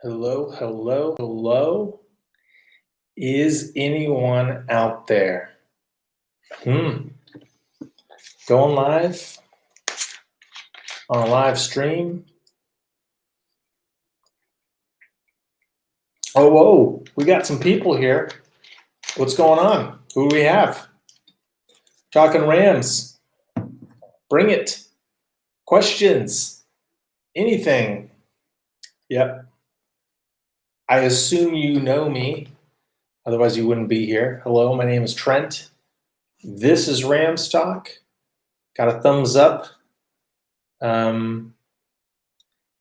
Hello, hello, hello. Is anyone out there? Going live on a live stream. Oh, whoa, we got some people here. What's going on? Who do we have? Talking Rams. Bring it. Questions. Anything. Yep. I assume you know me. Otherwise, you wouldn't be here. Hello, my name is Trent. This is Rams Talk. Got a thumbs up.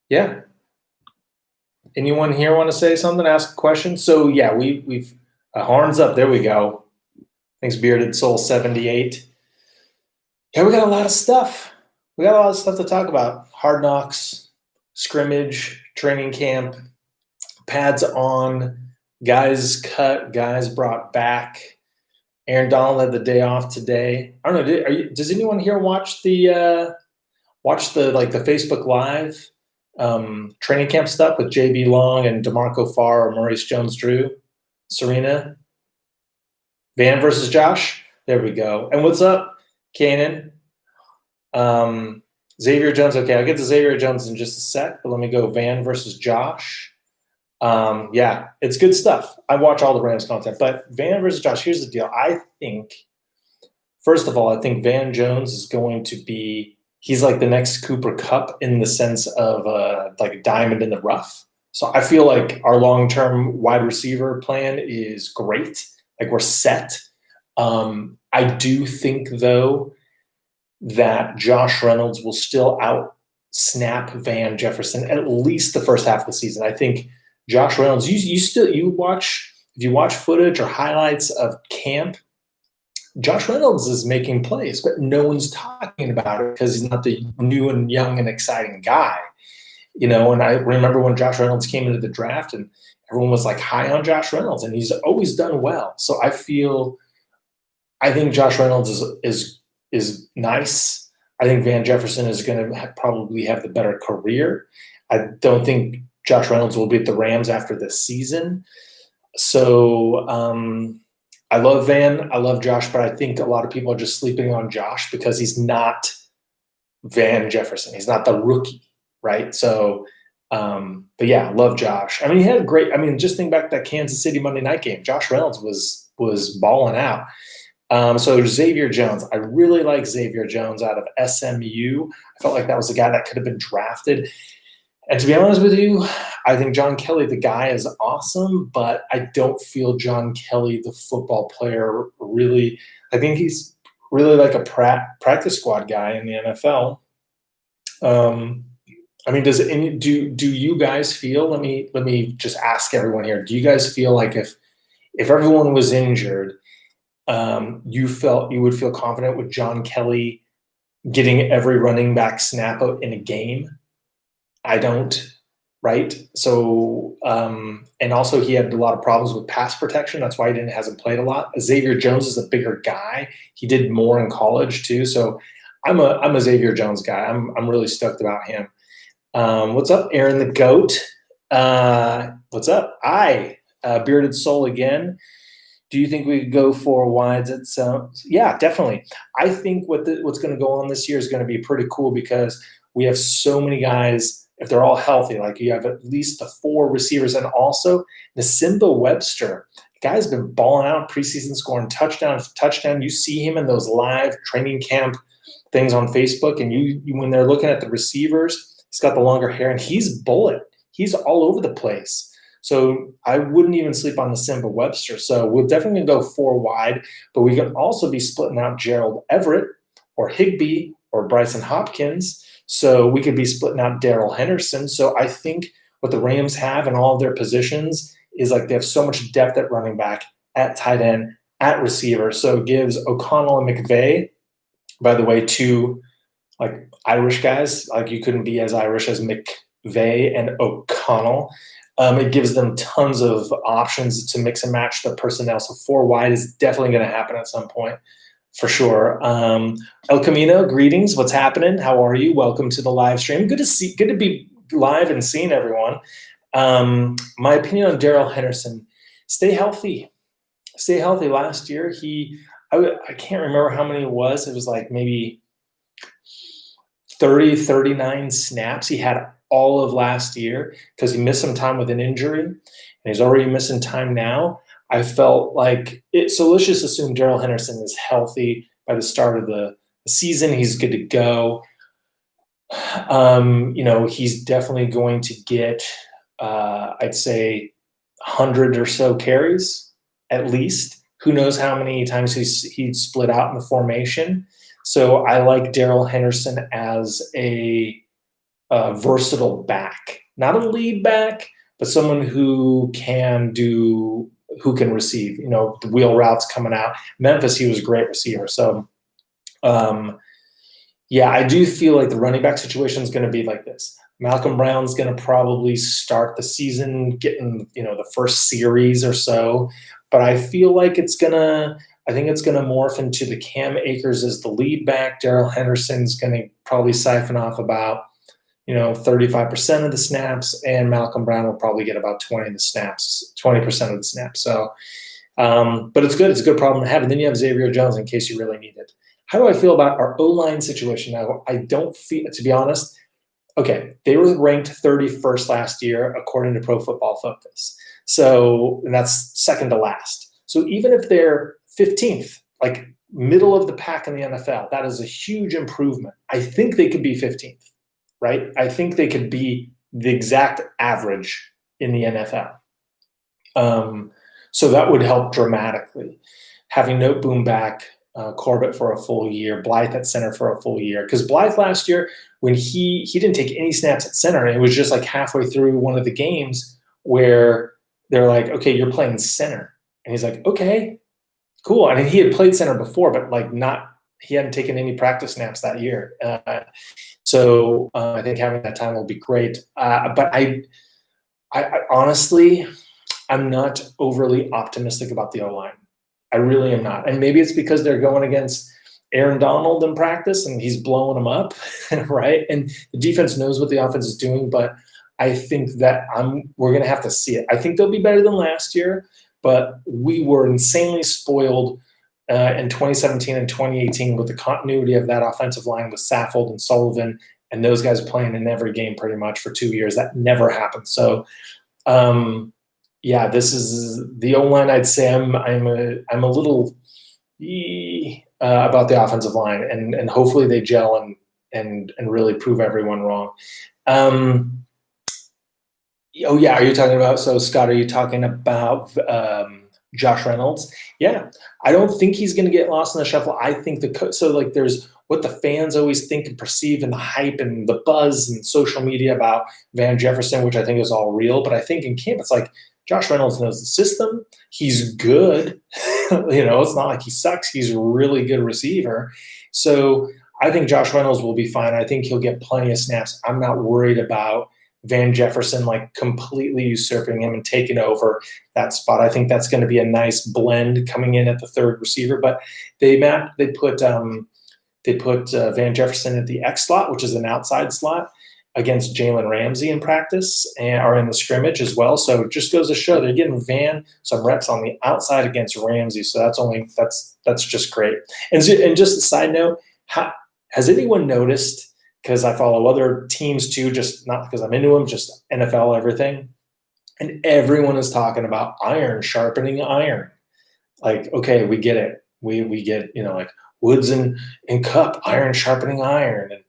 Yeah. Anyone here want to say something? Ask a question? So yeah, we've horns up. There we go. Thanks, Bearded Soul 78. Yeah, we got a lot of stuff. We got a lot of stuff to talk about. Hard Knocks, scrimmage, training camp, pads on, guys cut, guys brought back. Aaron Donald had the day off today. I don't know. Does anyone here watch the Facebook Live training camp stuff with JB Long and DeMarco Farr or Maurice Jones-Drew, Serena, Van versus Josh? There we go. And what's up, Kanan? Xavier Jones. Okay, I'll get to Xavier Jones in just a sec, but let me go Van versus Josh. Yeah, it's good stuff. I watch all the Rams content, but Van versus Josh, here's the deal. I think, first of all, I think Van Jones is going to be – he's like the next Cooper Kupp in the sense of like a diamond in the rough. So I feel like our long-term wide receiver plan is great. Like we're set. I do think, though, that Josh Reynolds will still out-snap Van Jefferson at least the first half of the season. I think Josh Reynolds, if you watch footage or highlights of camp, Josh Reynolds is making plays, but no one's talking about it because he's not the new and young and exciting guy. And I remember when Josh Reynolds came into the draft and everyone was like high on Josh Reynolds, and he's always done well. So I think Josh Reynolds is nice. I think Van Jefferson is going to probably have the better career. I don't think Josh Reynolds will be at the Rams after this season. So I love Van. I love Josh, but I think a lot of people are just sleeping on Josh because he's not Van Jefferson. He's not the rookie, right? So, but yeah, love Josh. I mean, he had just think back to that Kansas City Monday night game. Josh Reynolds was balling out. So Xavier Jones, I really like Xavier Jones out of SMU. I felt like that was a guy that could have been drafted. And to be honest with you, I think John Kelly, the guy, is awesome, but I don't feel John Kelly, the football player, really. I think he's really like a practice squad guy in the NFL. I mean, do you guys feel? Let me just ask everyone here. Do you guys feel like if everyone was injured, you would feel confident with John Kelly getting every running back snap out in a game? I don't, right? So, and also he had a lot of problems with pass protection. That's why he hasn't played a lot. Xavier Jones is a bigger guy. He did more in college too. So I'm a Xavier Jones guy. I'm really stoked about him. What's up, Aaron the GOAT? What's up? Bearded Soul again. Do you think we could go 4 wides? Yeah, definitely. I think what's going to go on this year is going to be pretty cool because we have so many guys. If they're all healthy, like you have at least the 4 receivers, and also Nasimba Webster, the guy's been balling out preseason, scoring touchdown. You see him in those live training camp things on Facebook, and you when they're looking at the receivers, he's got the longer hair, and he's bullet. He's all over the place. So I wouldn't even sleep on Nasimba Webster. So we'll definitely go 4 wide, but we can also be splitting out Gerald Everett or Higbee or Bryson Hopkins. So we could be splitting out Daryl Henderson. So I think what the Rams have in all of their positions is like they have so much depth at running back, at tight end, at receiver. So it gives O'Connell and McVay, by the way, 2 like Irish guys. Like you couldn't be as Irish as McVay and O'Connell. It gives them tons of options to mix and match the personnel. So 4 wide is definitely going to happen at some point. For sure. El Camino, greetings. What's happening? How are you? Welcome to the live stream. Good to be live and seeing everyone. My opinion on Daryl Henderson: stay healthy. Stay healthy. Last year, I can't remember how many it was. It was like maybe 30, 39 snaps he had all of last year because he missed some time with an injury, and he's already missing time now. I felt like it. So let's just assume Daryl Henderson is healthy by the start of the season. He's good to go. He's definitely going to get, I'd say, 100 or so carries at least. Who knows how many times he'd split out in the formation. So I like Daryl Henderson as a versatile back, not a lead back, but someone who can receive. The wheel routes coming out. Memphis, he was a great receiver. So, I do feel like the running back situation is going to be like this. Malcolm Brown's going to probably start the season getting, the first series or so, but I feel like I think it's going to morph into the Cam Akers as the lead back. Daryl Henderson's going to probably siphon off about, 35% of the snaps, and Malcolm Brown will probably get about 20% of the snaps. So, but it's good. It's a good problem to have. And then you have Xavier Jones in case you really need it. How do I feel about our O-line situation now? I don't feel, to be honest, okay, they were ranked 31st last year according to Pro Football Focus. So, and that's second to last. So even if they're 15th, like middle of the pack in the NFL, that is a huge improvement. I think they could be 15th, right? I think they could be the exact average in the NFL. So that would help dramatically. Having Noteboom back, Corbett for a full year, Blythe at center for a full year. Because Blythe last year, when he didn't take any snaps at center, and it was just like halfway through one of the games where they're like, okay, you're playing center. And he's like, okay, cool. I mean, he had played center before, but he hadn't taken any practice snaps that year. So I think having that time will be great. But I honestly, I'm not overly optimistic about the O-line. I really am not. And maybe it's because they're going against Aaron Donald in practice and he's blowing them up, right? And the defense knows what the offense is doing, but I think that we're going to have to see it. I think they'll be better than last year, but we were insanely spoiled in 2017 and 2018 with the continuity of that offensive line with Saffold and Sullivan and those guys playing in every game pretty much for 2 years. That never happened. So, this is the O-line. I'd say I'm a little about the offensive line, and hopefully they gel and really prove everyone wrong. Are you talking about? So Scott, are you talking about Josh Reynolds? Yeah, I don't think he's going to get lost in the shuffle. I think there's what the fans always think and perceive, and the hype and the buzz and social media about Van Jefferson, which I think is all real. But I think in camp, it's like Josh Reynolds knows the system. He's good. It's not like he sucks. He's a really good receiver. So I think Josh Reynolds will be fine. I think he'll get plenty of snaps. I'm not worried about Van Jefferson completely usurping him and taking over that spot. I think that's going to be a nice blend coming in at the third receiver. But they put Van Jefferson at the X slot, which is an outside slot, against Jalen Ramsey in practice or in the scrimmage as well. So it just goes to show they're getting Van some reps on the outside against Ramsey. So that's just great. And just a side note, has anyone noticed, because I follow other teams too, just not because I'm into them, just NFL everything, and everyone is talking about iron sharpening iron. Like, okay, we get it. We get, Woods and Cup, iron sharpening iron, and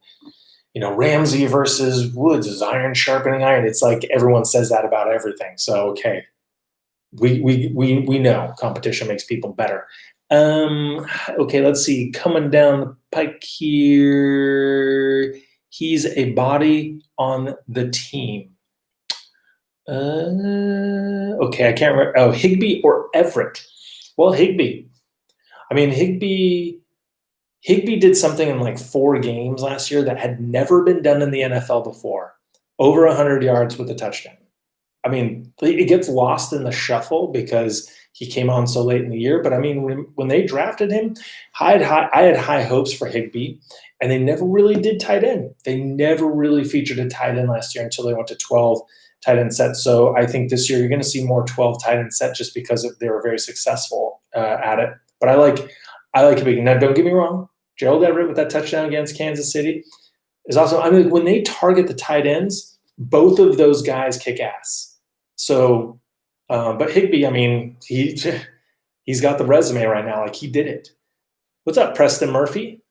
Ramsey versus Woods is iron sharpening iron. It's like everyone says that about everything. So okay, we know competition makes people better. Okay, let's see. Coming down the pike here, he's a body on the team. Okay, I can't remember. Oh, Higbee or Everett? Well, Higbee. I mean, Higbee did something in 4 games last year that had never been done in the NFL before. Over 100 yards with a touchdown. I mean, it gets lost in the shuffle because he came on so late in the year. But I mean, when they drafted him, I had high hopes for Higbee, and they never really did tight end. They never really featured a tight end last year until they went to 12 tight end set. So I think this year you're going to see more 12 tight end set just because they were very successful at it. But I like it big. Now, don't get me wrong. Gerald Everett with that touchdown against Kansas City is also, I mean, when they target the tight ends, both of those guys kick ass. So, but Higbee, I mean, he's got the resume right now. Like, he did it. What's up, Preston Murphy?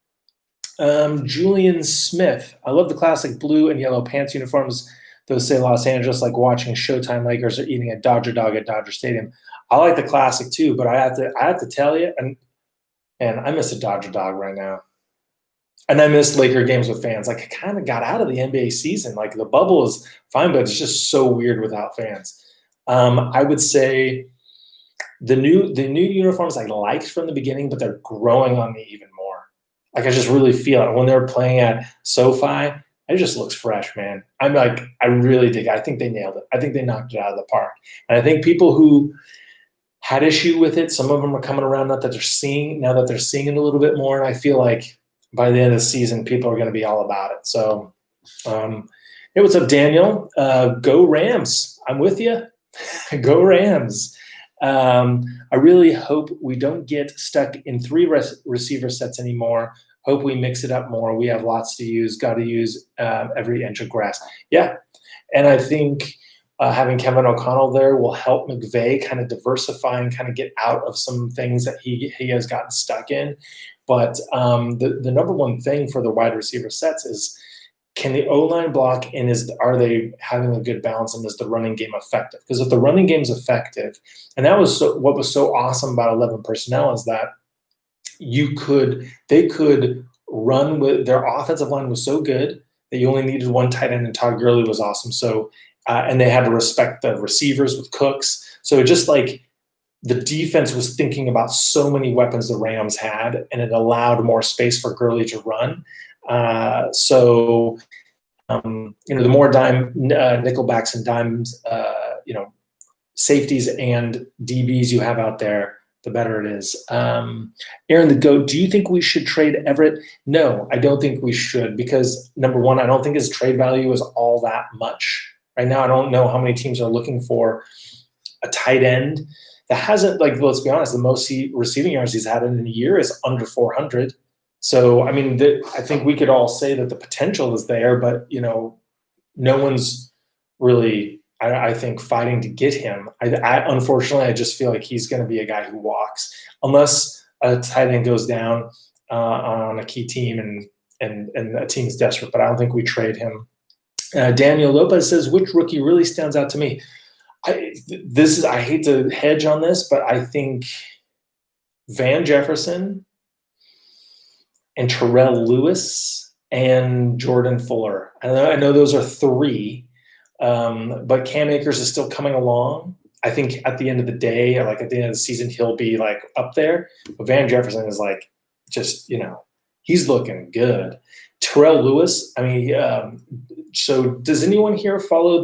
Julian Smith. I love the classic blue and yellow pants uniforms. Those say Los Angeles, like watching Showtime Lakers or eating a Dodger dog at Dodger Stadium. I like the classic too, but I have to tell you, and I miss a Dodger dog right now. And I miss Laker games with fans. Like, I kind of got out of the NBA season. Like, the bubble is fine, but it's just so weird without fans. I would say the new uniforms I liked from the beginning, but they're growing on me even more. Like, I just really feel it. When they're playing at SoFi, it just looks fresh, man. I'm like, I really dig it. I think they nailed it. I think they knocked it out of the park. And I think people who had issue with it, some of them are coming around now that they're seeing it a little bit more. And I feel like by the end of the season, people are going to be all about it. So, hey, what's up, Daniel? Go Rams. I'm with you. Go Rams. I really hope we don't get stuck in 3 receiver sets anymore. Hope we mix it up more. We have lots to use. Got to use every inch of grass. Yeah, and I think having Kevin O'Connell there will help McVay kind of diversify and kind of get out of some things that he has gotten stuck in. But the number one thing for the wide receiver sets is, can the O-line block, and are they having a good balance, and is the running game effective? Because if the running game is effective, and that was what was so awesome about 11 personnel is that they could run with their offensive line was so good that you only needed one tight end, and Todd Gurley was awesome. So and they had to respect the receivers with Cooks. So it just like the defense was thinking about so many weapons the Rams had, and it allowed more space for Gurley to run. The more dime nickelbacks and dimes, safeties and DBs you have out there, the better it is. Aaron the Goat, do you think we should trade Everett? No, I don't think we should, because number one, I don't think his trade value is all that much. Right now, I don't know how many teams are looking for a tight end that hasn't, like, let's be honest, the most receiving yards he's had in a year is under 400. So, I mean, I think we could all say that the potential is there, but, no one's really, I think, fighting to get him. Unfortunately, I just feel like he's going to be a guy who walks unless a tight end goes down on a key team and a team is desperate, but I don't think we trade him. Daniel Lopez says, which rookie really stands out to me? I hate to hedge on this, but I think Van Jefferson and Terrell Lewis and Jordan Fuller. I know those are 3, but Cam Akers is still coming along. I think at the end of the day, like at the end of the season, he'll be like up there. But Van Jefferson is like just, he's looking good. Terrell Lewis, I mean, so does anyone here follow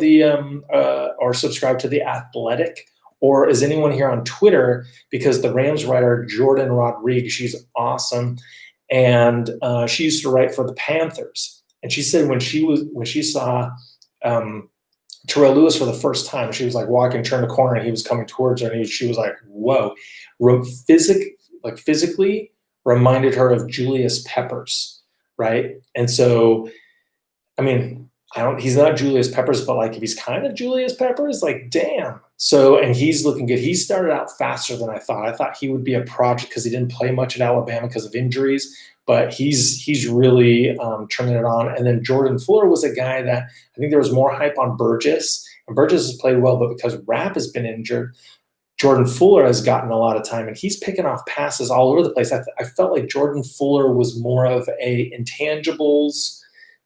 or subscribe to The Athletic? Or is anyone here on Twitter? Because the Rams writer, Jordan Rodriguez, she's awesome. And she used to write for the Panthers. And she said when she saw Terrell Lewis for the first time, she was like walking, turned a corner, and he was coming towards her, and she was like, "Whoa!" Physically reminded her of Julius Peppers, right? And so, I mean, he's not Julius Peppers, but like if he's kind of Julius Peppers, like damn. So, and he's looking good. He started out faster than I thought. I thought he would be a project because he didn't play much at Alabama because of injuries, but he's really turning it on. And then Jordan Fuller was a guy that I think there was more hype on Burgess, and Burgess has played well, but because Rapp has been injured, Jordan Fuller has gotten a lot of time, and he's picking off passes all over the place. I felt like Jordan Fuller was more of a intangibles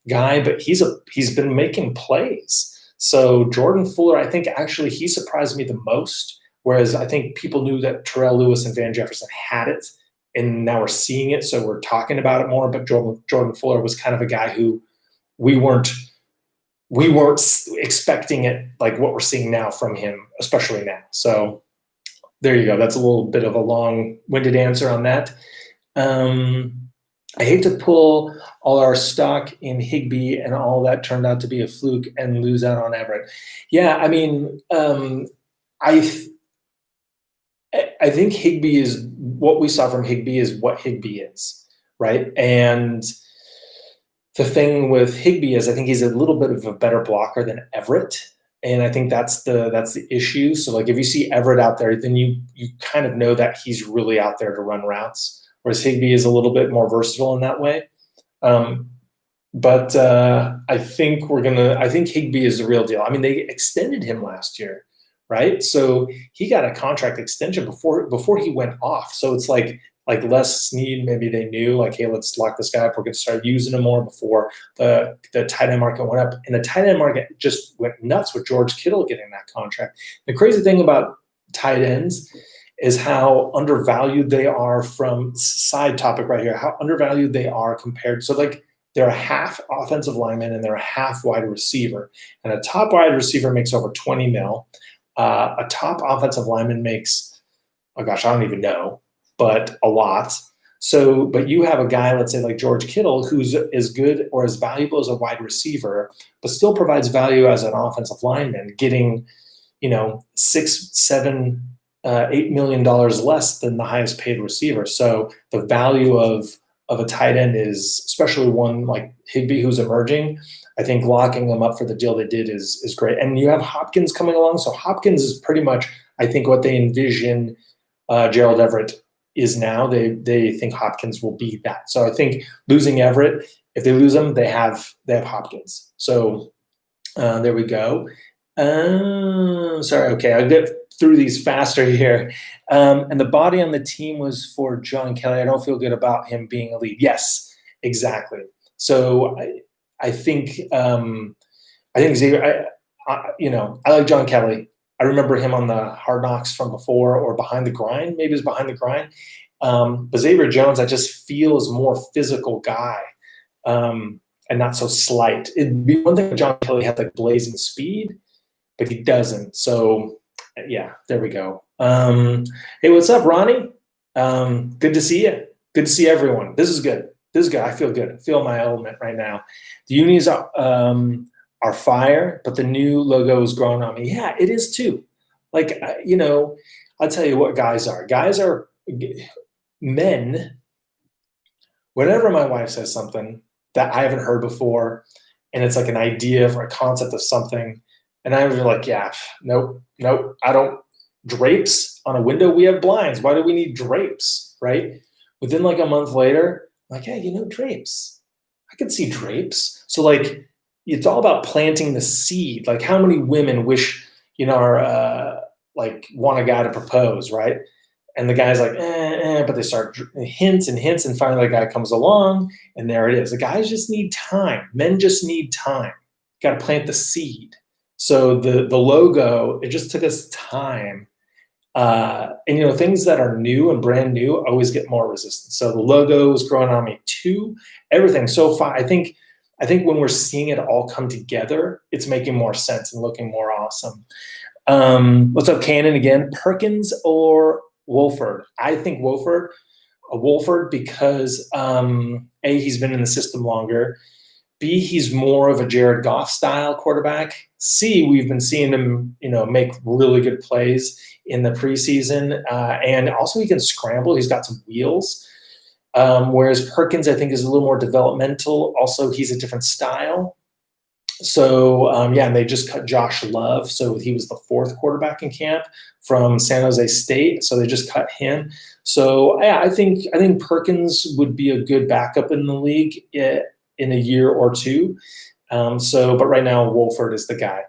guy, but he's been making plays. So Jordan Fuller, I think actually he surprised me the most, whereas I think people knew that Terrell Lewis and Van Jefferson had it, and now we're seeing it, so we're talking about it more. But Jordan Fuller was kind of a guy who we weren't expecting it like what we're seeing now from him, especially now. So there you go. That's a little bit of a long-winded answer on that. I hate to pull all our stock in Higbee and all that turned out to be a fluke and lose out on Everett. Yeah, I mean, I think Higbee is what we saw from Higbee is what Higbee is, right? And the thing with Higbee is I think he's a little bit of a better blocker than Everett. And I think that's the issue. So like if you see Everett out there, then you kind of know that he's really out there to run routes, whereas Higbee is a little bit more versatile in that way. But I think Higbee is the real deal. I mean, they extended him last year, right? So he got a contract extension before he went off. So it's like Les Snead, maybe they knew like, hey, let's lock this guy up. We're going to start using him more before the tight end market went up. And the tight end market just went nuts with George Kittle getting that contract. The crazy thing about tight ends is how undervalued they are from side topic right here, how undervalued they are compared. So like they're a half offensive lineman and they're a half wide receiver. And a top wide receiver makes over 20 mil. A top offensive lineman makes, oh gosh, I don't even know, but a lot. So, but you have a guy, let's say like George Kittle, who's as good or as valuable as a wide receiver, but still provides value as an offensive lineman, getting, $6, $7, $8 million less than the highest paid receiver. So the value of a tight end is, especially one like Higbee who's emerging, I think locking them up for the deal they did is great. And you have Hopkins coming along. So Hopkins is pretty much, I think, what they envision Gerald Everett is now. They think Hopkins will be that. So I think losing Everett, if they lose him, they have Hopkins. So there we go. Sorry, okay, I'll get through these faster here. And the body on the team was for John Kelly. I don't feel good about him being a lead. Yes, exactly. So I think Xavier, I like John Kelly. I remember him on the Hard Knocks from before or Behind the Grind. Maybe it was Behind the Grind. But Xavier Jones, I just feel is a more physical guy and not so slight. It'd be one thing if John Kelly had like blazing speed, but he doesn't. So, yeah, there we go. Hey, what's up, Ronnie? Good to see you. Good to see everyone. This is good. I feel good. I feel my element right now. The unis are fire, but the new logo is growing on me. Yeah, it is too. Like, I'll tell you what guys are. Guys are men. Whenever my wife says something that I haven't heard before, and it's like an idea or a concept of something, and I was like, yeah, nope, I don't. Drapes on a window, we have blinds. Why do we need drapes, right? Within like a month later, I'm like, hey, drapes. I can see drapes. So like, it's all about planting the seed. Like how many women wish, are want a guy to propose, right? And the guy's like, but they start hints, and finally the guy comes along, and there it is. The guys just need time. Men just need time. Got to plant the seed. So the logo, it just took us time. And things that are new and brand new always get more resistance. So the logo is growing on me too. Everything so far, I think when we're seeing it all come together, it's making more sense and looking more awesome. What's up, Cannon again? Perkins or Wolford? I think Wolford because A, he's been in the system longer. B, he's more of a Jared Goff style quarterback. C, we've been seeing him, make really good plays in the preseason. And also he can scramble. He's got some wheels. Whereas Perkins, I think, is a little more developmental. Also, he's a different style. So, and they just cut Josh Love. So he was the fourth quarterback in camp from San Jose State. So they just cut him. So, yeah, I think Perkins would be a good backup in the league in a year or two. But right now, Wolford is the guy.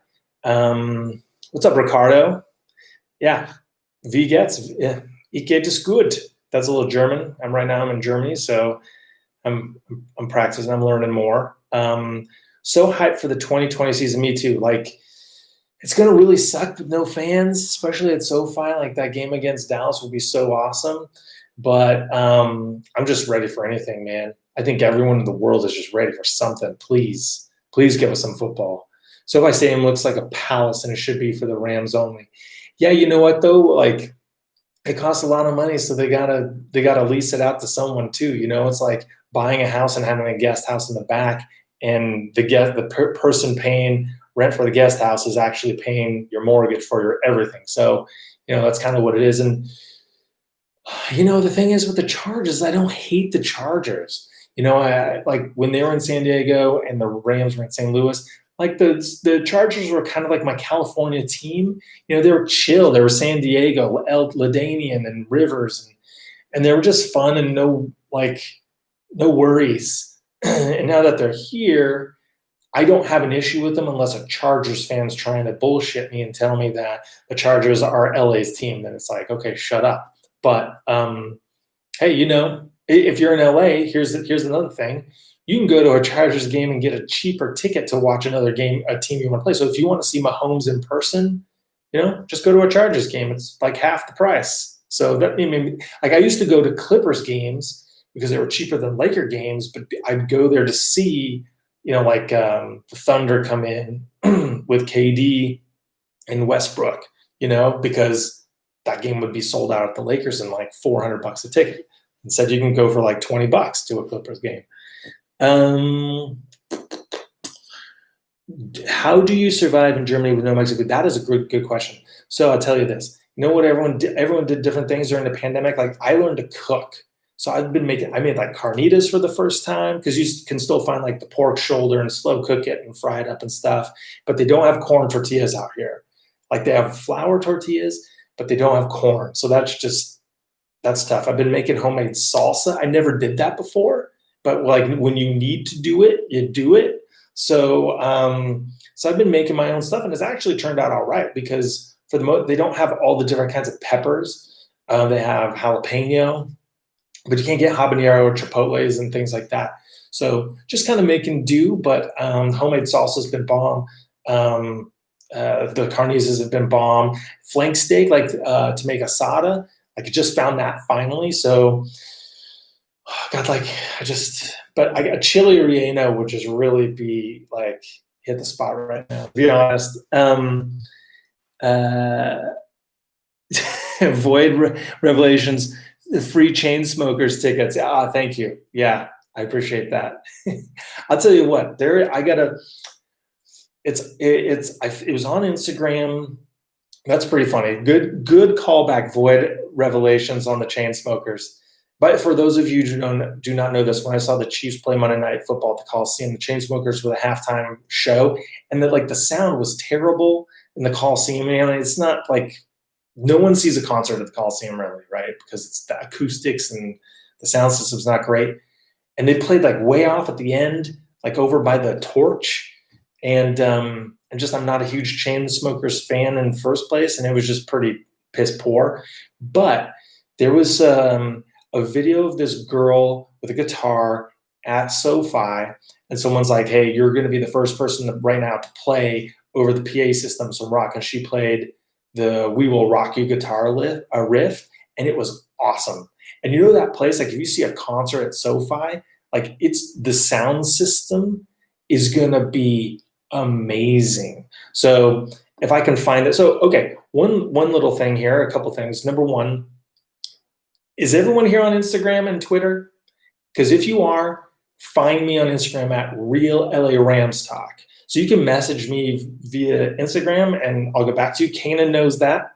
What's up, Ricardo? Yeah, wie geht's? Ich geht es gut. That's a little German. I'm in Germany, so I'm practicing. I'm learning more. So hyped for the 2020 season. Me too. Like, it's gonna really suck with no fans, especially at SoFi. Like that game against Dallas will be so awesome. But I'm just ready for anything, man. I think everyone in the world is just ready for something. Please give us some football. SoFi Stadium looks like a palace, and it should be for the Rams only. Yeah, you know what though? Like, it costs a lot of money, so they gotta lease it out to someone too. It's like buying a house and having a guest house in the back, and the person paying rent for the guest house is actually paying your mortgage for your everything. So, that's kind of what it is. And the thing is with the Chargers, I don't hate the Chargers. I like when they were in San Diego and the Rams were in St. Louis. Like the Chargers were kind of like my California team. They were chill. They were San Diego, LaDainian and Rivers, and they were just fun and no worries. And now that they're here, I don't have an issue with them unless a Chargers fan's trying to bullshit me and tell me that the Chargers are LA's team. Then it's like, okay, shut up. But hey, if you're in LA, here's another thing. You can go to a Chargers game and get a cheaper ticket to watch another game, a team you want to play. So if you want to see Mahomes in person, just go to a Chargers game. It's like half the price. So I used to go to Clippers games because they were cheaper than Laker games, but I'd go there to see, the Thunder come in with KD and Westbrook, because that game would be sold out at the Lakers in like $400 a ticket. Instead, you can go for like $20 to a Clippers game. How do you survive in Germany with no Mexico? That is a good question. So I'll tell you this. You know what everyone did different things during the pandemic. Like I learned to cook. So I made like carnitas for the first time because you can still find like the pork shoulder and slow cook it and fry it up and stuff. But they don't have corn tortillas out here. Like they have flour tortillas, but they don't have corn. So that's tough. I've been making homemade salsa. I never did that before. But like when you need to do it, you do it. So I've been making my own stuff, and it's actually turned out all right because they don't have all the different kinds of peppers. They have jalapeno, but you can't get habanero or chipotles and things like that. So just kind of making do. But homemade salsa has been bomb. The carnitas have been bomb. Flank steak, to make asada, I just found that finally. So. God, but a chili relleno would just really be like hit the spot right now, to be honest. Void Revelations, free chain smokers tickets. Thank you. Yeah, I appreciate that. I'll tell you what, it was on Instagram. That's pretty funny. Good callback, Void Revelations on the chain smokers. But for those of you who do not know this, when I saw the Chiefs play Monday Night Football at the Coliseum, the Chainsmokers were the halftime show, and the sound was terrible in the Coliseum. It's not like no one sees a concert at the Coliseum really, right? Because it's the acoustics and the sound system's not great. And they played like way off at the end, like over by the torch. And I'm not a huge Chainsmokers fan in the first place, and it was just pretty piss poor. But there was a video of this girl with a guitar at SoFi, and someone's like, hey, you're going to be the first person right now to play over the PA system some rock. And she played the We Will Rock You guitar riff, and it was awesome. And that place, like if you see a concert at SoFi, like the sound system is going to be amazing. So if I can find it. So, okay, one little thing here, a couple things. Number one, is everyone here on Instagram and Twitter? Because if you are, find me on Instagram at Real LA Rams Talk. So you can message me via Instagram and I'll get back to you. Kanan knows that.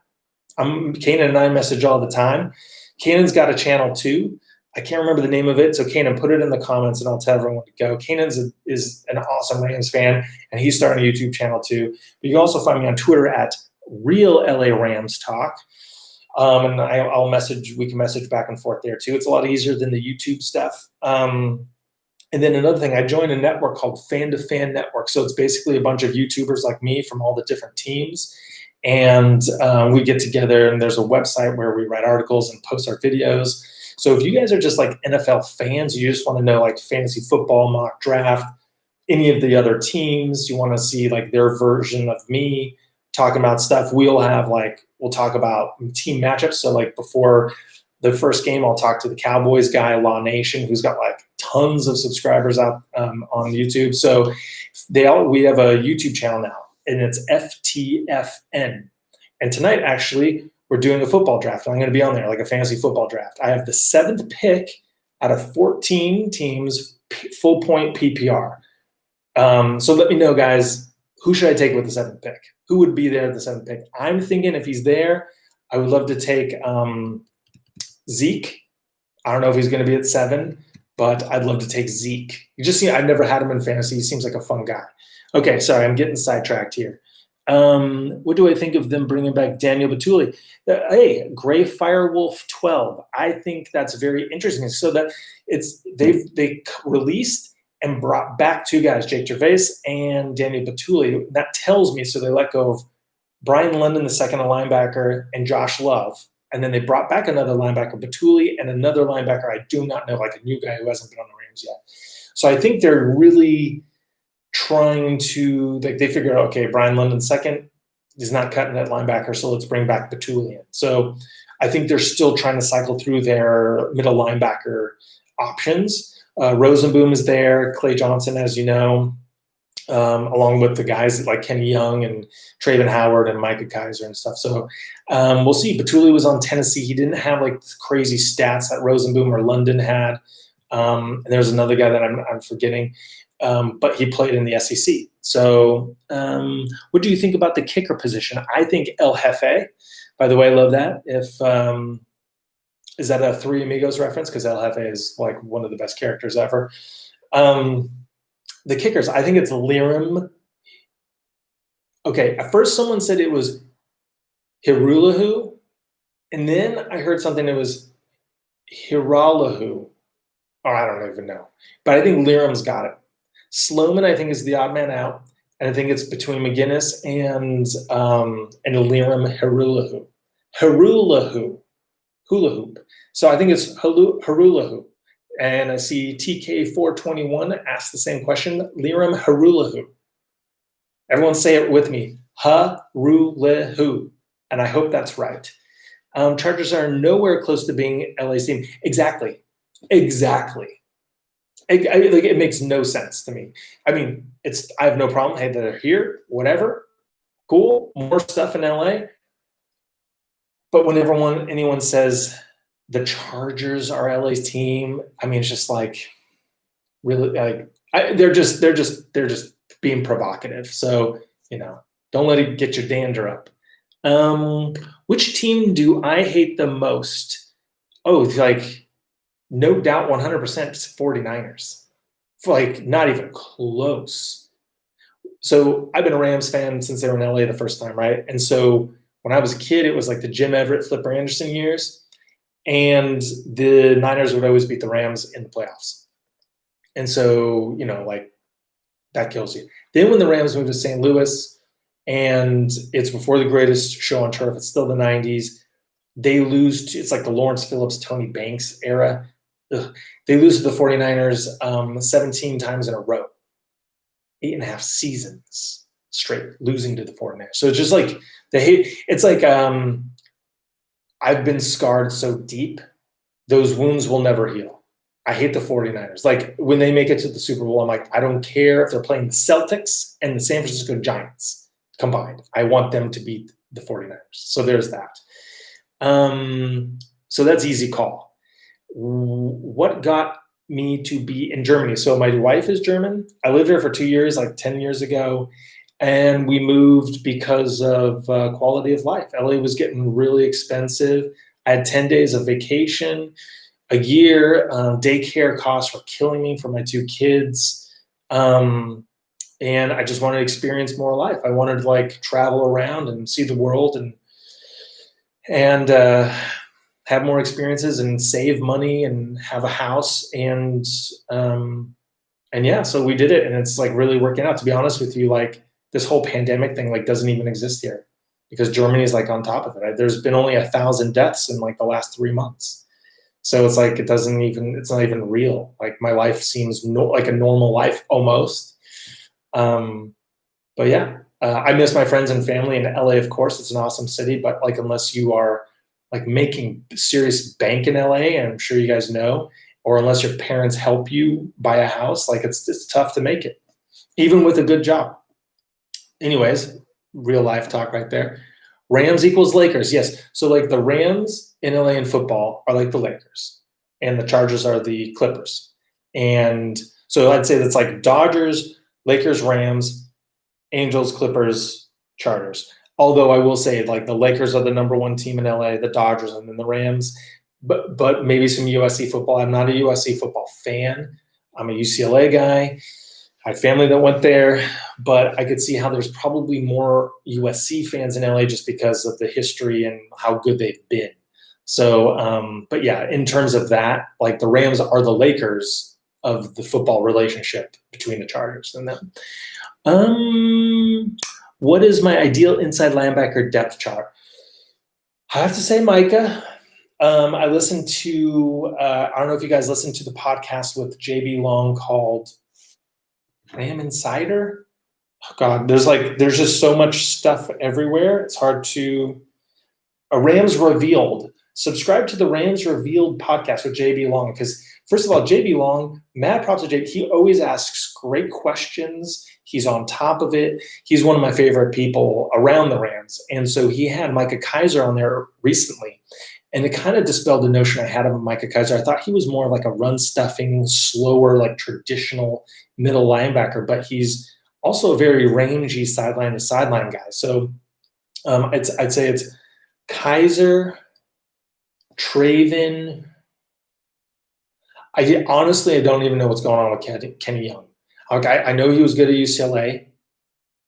Kanan and I message all the time. Kanan's got a channel too. I can't remember the name of it. So Kanan, put it in the comments and I'll tell everyone to go. Kanan is an awesome Rams fan and he's starting a YouTube channel too. But you can also find me on Twitter at Real LA Rams Talk. And we can message back and forth there too. It's a lot easier than the YouTube stuff. And then another thing, I joined a network called Fan to Fan Network. So it's basically a bunch of YouTubers like me from all the different teams. And we get together and there's a website where we write articles and post our videos. So if you guys are just like NFL fans, you just want to know like fantasy football, mock draft, any of the other teams, you want to see like their version of me talking about stuff, we'll talk about team matchups. So like before the first game, I'll talk to the Cowboys guy, Law Nation, who's got like tons of subscribers out on YouTube. So we have a YouTube channel now, and it's FTFN. And tonight, actually, we're doing a football draft. I'm going to be on there, like a fantasy football draft. I have the 7th pick out of 14 teams, full point PPR. So let me know, guys, who should I take with the 7th pick? Who would be there at the 7th pick? I'm thinking if he's there, I would love to take Zeke. I don't know if he's going to be at 7, but I'd love to take Zeke. I've never had him in fantasy. He seems like a fun guy. Okay, sorry, I'm getting sidetracked here. What do I think of them bringing back Daniel Batuli? Hey, Gray Firewolf 12. I think that's very interesting. So that they released and brought back 2 guys, Jake Gervais and Daniel Batuli. That tells me, so they let go of Brian London, the second linebacker, and Josh Love. And then they brought back another linebacker, Batuli, and another linebacker I do not know, like a new guy who hasn't been on the Rams yet. So I think they're really trying to, like, they figure out, okay, Brian London second is not cutting that linebacker, so let's bring back Batuli in. So I think they're still trying to cycle through their middle linebacker options. Rosenboom is there, Clay Johnson, as you know, along with the guys like Kenny Young and Traven Howard and Micah Kaiser and stuff. So we'll see. Batuli was on Tennessee. He didn't have like crazy stats that Rosenboom or London had. And there's another guy that I'm forgetting, but he played in the SEC. So what do you think about the kicker position? I think El Jefe, by the way, I love that. Is that a Three Amigos reference? Because El Jefe is like one of the best characters ever. The kickers, I think it's Lirim. Okay, at first someone said it was Hirulahu, and then I heard something that was Hiralahu. Or I don't even know. But I think Lirim's got it. Sloman, I think, is the odd man out. And I think it's between McGinnis and Lirim Hirulahu. Hula hoop. So I think it's Hula hoop. And I see TK421 ask the same question. Lirim Harulahu. Everyone say it with me. Harulahu. And I hope that's right. Chargers are nowhere close to being LA's team. Exactly. It makes no sense to me. I mean, I have no problem. Hey, they're here, whatever. Cool. More stuff in LA. But whenever anyone says the Chargers are LA's team, I mean, it's just like really like they're just being provocative. So, don't let it get your dander up. Which team do I hate the most? Oh, it's like no doubt 100% it's 49ers. Like not even close. So I've been a Rams fan since they were in LA the first time, right? And so when I was a kid, it was like the Jim Everett, Flipper Anderson years. And the Niners would always beat the Rams in the playoffs. And so, like that kills you. Then when the Rams moved to St. Louis, and it's before the greatest show on turf, it's still the 90s, they lose it's like the Lawrence Phillips, Tony Banks era. They lose to the 49ers 17 times in a row. 8.5 seasons straight losing to the 49ers. So it's just like it's like I've been scarred so deep, those wounds will never heal. I hate the 49ers. Like when they make it to the Super Bowl, I'm like, I don't care if they're playing the Celtics and the San Francisco Giants combined. I want them to beat the 49ers. So there's that. So that's easy call. What got me to be in Germany? So my wife is German. I lived there for 2 years, like 10 years ago. And we moved because of quality of life. LA was getting really expensive. I had 10 days of vacation a year. Daycare costs were killing me for my 2 kids. And I just wanted to experience more life. I wanted to like travel around and see the world and have more experiences and save money and have a house. And yeah, so we did it. And it's like really working out. To be honest with you, like, this whole pandemic thing like doesn't even exist here because Germany is like on top of it. There's been only 1,000 deaths in like the last 3 months. So it's like, it's not even real. Like my life seems like a normal life almost. But yeah, I miss my friends and family in LA. Of course, it's an awesome city, but like, unless you are like making serious bank in LA, and I'm sure you guys know, or unless your parents help you buy a house, like it's tough to make it even with a good job. Anyways, real life talk right there. Rams equals Lakers. Yes. So like the Rams in LA in football are like the Lakers, and the Chargers are the Clippers. And so I'd say that's like Dodgers, Lakers, Rams, Angels, Clippers, Chargers. Although I will say like the Lakers are the number one team in LA, the Dodgers, and then the Rams. But maybe some USC football. I'm not a USC football fan. I'm a UCLA guy. I had family that went there, but I could see how there's probably more USC fans in LA just because of the history and how good they've been. So, but yeah, in terms of that, like the Rams are the Lakers of the football relationship between the Chargers and them. What is my ideal inside linebacker depth chart? I have to say Micah. I listened to, I don't know if you guys listened to the podcast with JB Long called Ram Insider. Oh God, there's just so much stuff everywhere. It's hard to. Rams Revealed. Subscribe to the Rams Revealed podcast with JB Long because first of all, JB Long, mad props to JB. He always asks great questions. He's on top of it. He's one of my favorite people around the Rams, and so he had Micah Kaiser on there recently. And it kind of dispelled the notion I had of Micah Kaiser. I thought he was more like a run-stuffing, slower, like traditional middle linebacker, but he's also a very rangy sideline-to-sideline guy. So I'd say it's Kaiser, Traven. Honestly, I don't even know what's going on with Kenny Young. I know he was good at UCLA,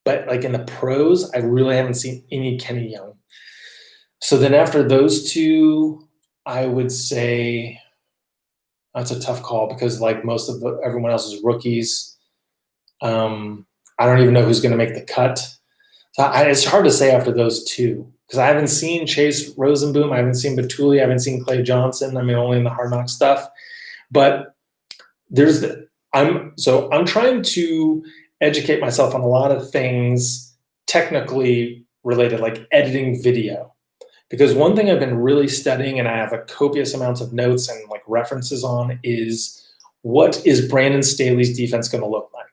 but like in the pros, I really haven't seen any Kenny Young. So then after those two, I would say that's a tough call because like most of everyone else is rookies. I don't even know who's going to make the cut. So it's hard to say after those two because I haven't seen Chase Rosenboom. I haven't seen Batuli. I haven't seen Clay Johnson. I mean, only in the Hard Knock stuff. But I'm trying to educate myself on a lot of things technically related, like editing video. Because one thing I've been really studying and I have a copious amounts of notes and like references on is what is Brandon Staley's defense going to look like?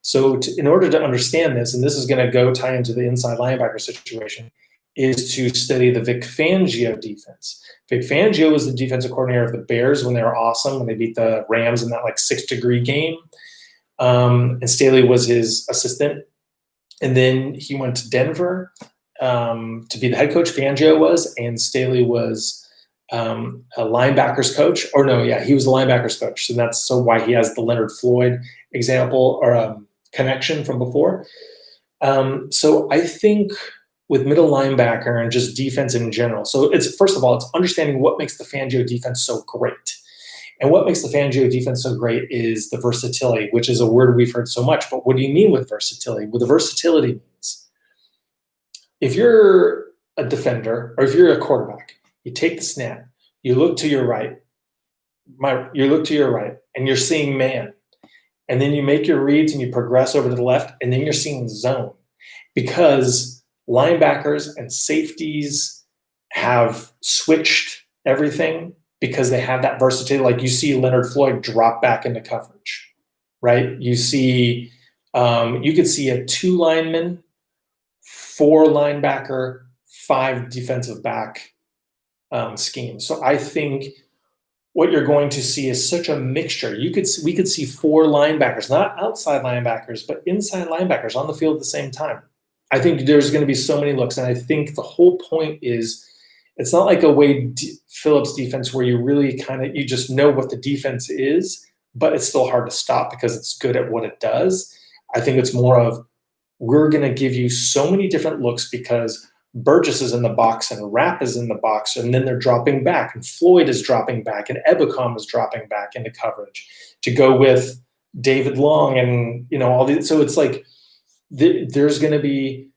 So in order to understand this, and this is going to tie into the inside linebacker situation, is to study the Vic Fangio defense. Vic Fangio was the defensive coordinator of the Bears when they were awesome, when they beat the Rams in that like 6-degree game. And Staley was his assistant. And then he went to Denver to be the head coach. Fangio was, and Staley was a linebackers coach. Or no, yeah, he was the linebackers coach. And that's why he has the Leonard Floyd example or connection from before. So I think with middle linebacker and just defense in general. So it's first of all, it's understanding what makes the Fangio defense so great. And what makes the Fangio defense so great is the versatility, which is a word we've heard so much. But what do you mean with versatility? Well, the versatility means if you're a defender or if you're a quarterback, you take the snap, you look to your right, and you're seeing man. And then you make your reads and you progress over to the left, and then you're seeing zone. Because linebackers and safeties have switched everything because they have that versatility. Like you see Leonard Floyd drop back into coverage, right? You see, you could see a 2 lineman, 4 linebacker, 5 defensive back scheme. So I think what you're going to see is such a mixture. We could see 4 linebackers, not outside linebackers, but inside linebackers on the field at the same time. I think there's going to be so many looks, and I think the whole point is it's not like a Wade Phillips defense where you really you just know what the defense is, but it's still hard to stop because it's good at what it does. I think it's more of we're going to give you so many different looks because Burgess is in the box and Rapp is in the box, and then they're dropping back, and Floyd is dropping back, and Ebicom is dropping back into coverage to go with David Long and all these. So it's like there's going to be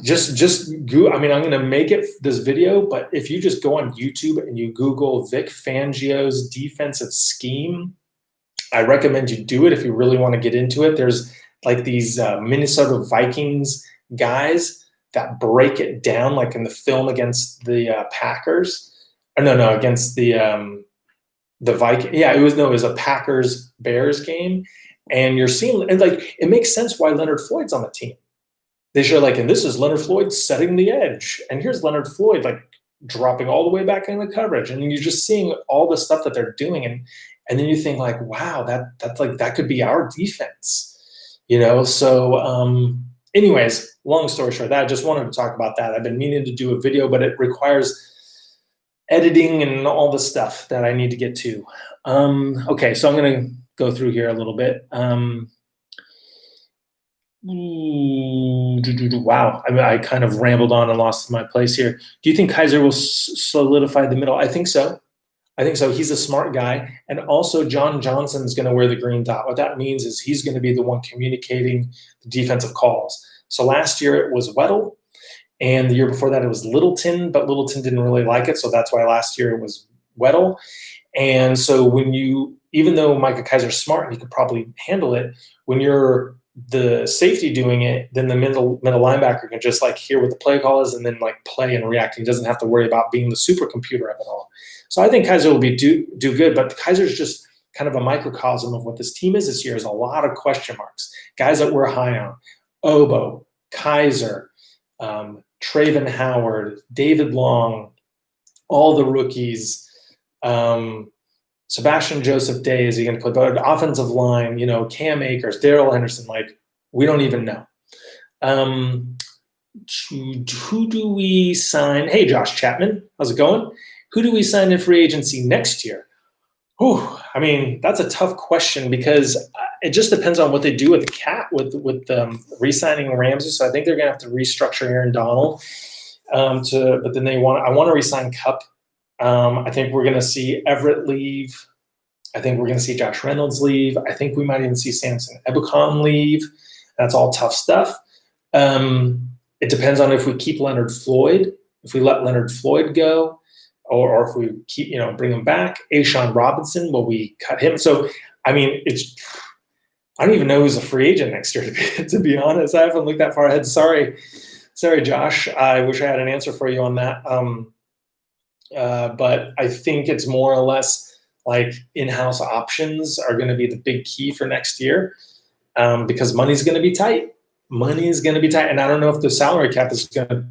just go. I mean, I'm going to make this video, but if you just go on YouTube and you Google Vic Fangio's defensive scheme, I recommend you do it if you really want to get into it. There's like these Minnesota Vikings guys that break it down, like in the film against the Packers. Or no, against the Vikings. Yeah, it was a Packers-Bears game. And you're seeing, and like, it makes sense why Leonard Floyd's on the team. they show like, and this is Leonard Floyd setting the edge, and here's Leonard Floyd like dropping all the way back into coverage, and you're just seeing all the stuff that they're doing, and then you think like, wow, that's like that could be our defense, So, anyways, long story short, I just wanted to talk about that. I've been meaning to do a video, but it requires editing and all the stuff that I need to get to. Okay, so I'm going to go through here a little bit. Wow, I kind of rambled on and lost my place here. Do you think Kaiser will solidify the middle? I think so. He's a smart guy. And also John Johnson's going to wear the green dot. What that means is he's going to be the one communicating the defensive calls. So last year it was Weddle, and the year before that it was Littleton, but Littleton didn't really like it. So that's why last year it was Weddle. And so even though Micah Kaiser's smart and he could probably handle it, when you're the safety doing it, then the middle linebacker can just like hear what the play call is and then like play and react. He doesn't have to worry about being the supercomputer of it all. So I think Kaiser will do good, but Kaiser's just kind of a microcosm of what this team is this year. Is a lot of question marks. Guys that we're high on: Obo, Kaiser, Traven Howard, David Long, all the rookies. Sebastian Joseph Day, is he going to play? But offensive line, Cam Akers, Daryl Henderson, like we don't even know. Who do we sign? Hey, Josh Chapman, how's it going? Who do we sign in free agency next year? I mean, that's a tough question because it just depends on what they do with the cap, with re-signing Ramsey. So I think they're going to have to restructure Aaron Donald. But then I want to re-sign Kupp. I think we're going to see Everett leave. I think we're going to see Josh Reynolds leave. I think we might even see Samson Ebukam leave. That's all tough stuff. It depends on if we keep Leonard Floyd, if we let Leonard Floyd go, or if we keep, bring him back. Ashawn Robinson, will we cut him? So, I mean, I don't even know who's a free agent next year, to be honest. I haven't looked that far ahead. Sorry, Josh. I wish I had an answer for you on that. But I think it's more or less like in-house options are going to be the big key for next year, because money's going to be tight. And I don't know if the salary cap is going to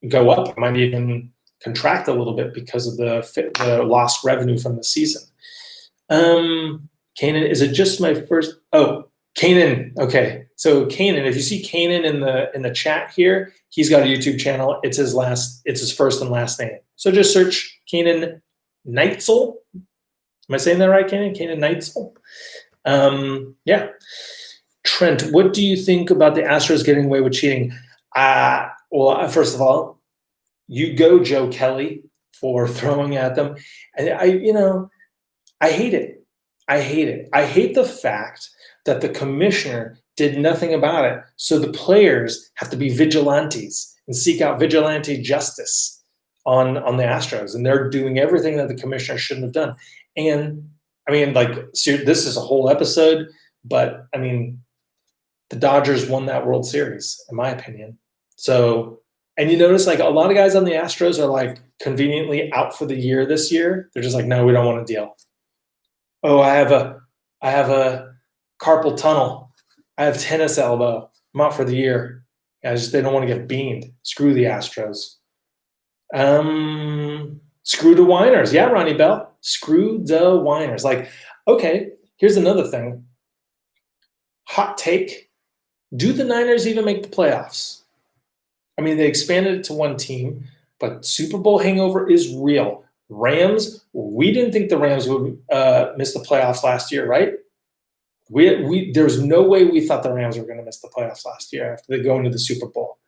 go up. It might even contract a little bit because of the lost revenue from the season. Kanan, is it just my first? Oh, Kanan. Okay, so Kanan, if you see Kanan in the chat here, he's got a YouTube channel. It's his first and last name. So just search Kanan Neitzel. Am I saying that right, Kanan? Kanan Neitzel. Yeah. Trent, what do you think about the Astros getting away with cheating? Well, first of all, you go Joe Kelly for throwing at them. And I hate it. I hate the fact that the commissioner did nothing about it. So the players have to be vigilantes and seek out vigilante justice on the Astros. And they're doing everything that the commissioner shouldn't have done. And I mean, this is a whole episode, but I mean, the Dodgers won that World Series, in my opinion. So, and you notice like a lot of guys on the Astros are like conveniently out for the year this year. They're just like, no, we don't want to deal. Oh, I have a carpal tunnel. I have tennis elbow. I'm out for the year. They don't want to get beamed. Screw the Astros. Screw the whiners. Yeah, Ronnie Bell. Screw the whiners. Like, okay, here's another thing. Hot take. Do the Niners even make the playoffs? I mean, they expanded it to one team, but Super Bowl hangover is real. Rams, we didn't think the Rams would miss the playoffs last year, right? There's no way we thought the Rams were going to miss the playoffs last year after they go into the Super Bowl.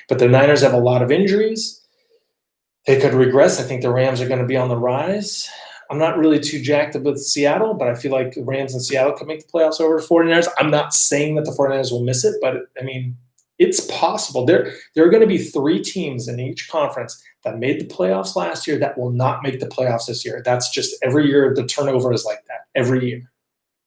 But the Niners have a lot of injuries. They could regress. I think the Rams are going to be on the rise. I'm not really too jacked up with Seattle, but I feel like the Rams and Seattle could make the playoffs over the 49ers. I'm not saying that the 49ers will miss it, but I mean, it's possible. There are going to be 3 teams in each conference that made the playoffs last year that will not make the playoffs this year. That's just every year the turnover is like that, every year.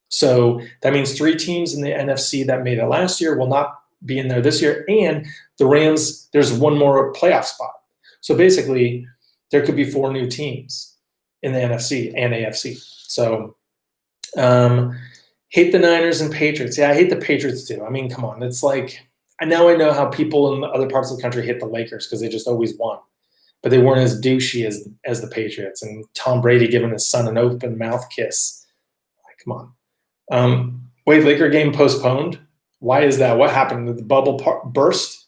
So that means 3 teams in the NFC that made it last year will not be in there this year. And the Rams, there's one more playoff spot. So basically, there could be 4 new teams in the NFC and AFC. So hate the Niners and Patriots. Yeah, I hate the Patriots too. I mean, come on. It's like I know how people in other parts of the country hate the Lakers because they just always won, but they weren't as douchey as the Patriots. And Tom Brady giving his son an open mouth kiss. Like, come on. Wait, Laker game postponed? Why is that? What happened? Did the bubble burst?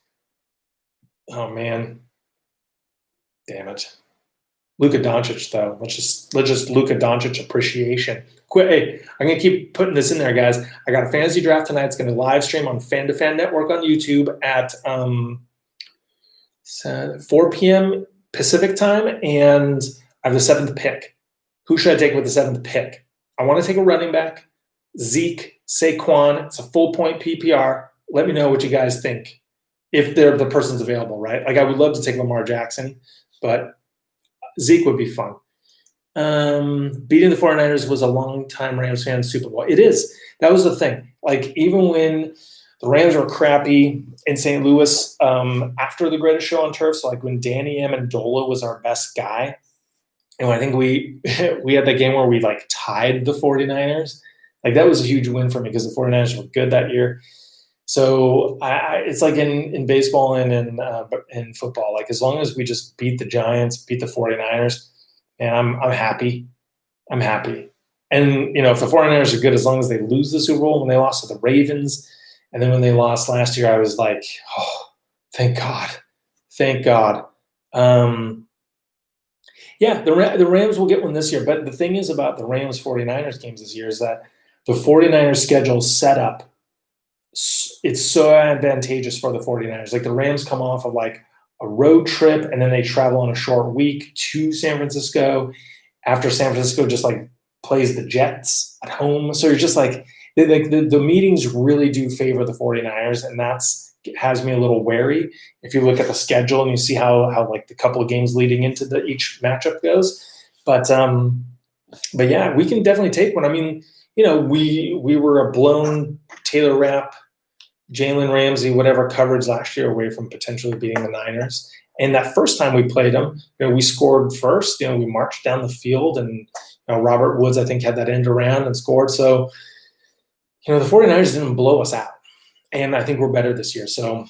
Oh man, damn it. Luka Doncic though. Let's just Luka Doncic appreciation. Hey, I'm gonna keep putting this in there, guys. I got a fantasy draft tonight. It's gonna live stream on Fan to Fan Network on YouTube at 4 p.m. Pacific time, and I have the 7th pick. Who should I take with the 7th pick? I want to take a running back. Zeke, Saquon. It's a full point PPR. Let me know what you guys think if the person's available, right? Like I would love to take Lamar Jackson, but Zeke would be fun. Beating the 49ers was a long-time Rams fan Super Bowl. It is. That was the thing. Like even when the Rams were crappy in St. Louis after the Greatest Show on Turf, so like when Danny Amendola was our best guy, and I think we had that game where we like tied the 49ers. Like that was a huge win for me because the 49ers were good that year. So it's like in baseball and in football, like as long as we just beat the Giants, beat the 49ers, and I'm happy. I'm happy. And, if the 49ers are good, as long as they lose the Super Bowl, when they lost to the Ravens, and then when they lost last year, I was like, oh, thank God. Thank God. Yeah, the Rams will get one this year. But the thing is about the Rams-49ers games this year is that the 49ers schedule set up, it's so advantageous for the 49ers. Like the Rams come off of like a road trip and then they travel on a short week to San Francisco after San Francisco just like plays the Jets at home. So you're just like the meetings really do favor the 49ers, and that's has me a little wary. If you look at the schedule and you see how like the couple of games leading into each matchup goes. But yeah, we can definitely take one. I mean, we were a blown Taylor Rapp, Jalen Ramsey, whatever coverage last year away from potentially beating the Niners. And that first time we played them, we scored first. We marched down the field, and Robert Woods, I think, had that end around and scored. So, the 49ers didn't blow us out. And I think we're better this year. So,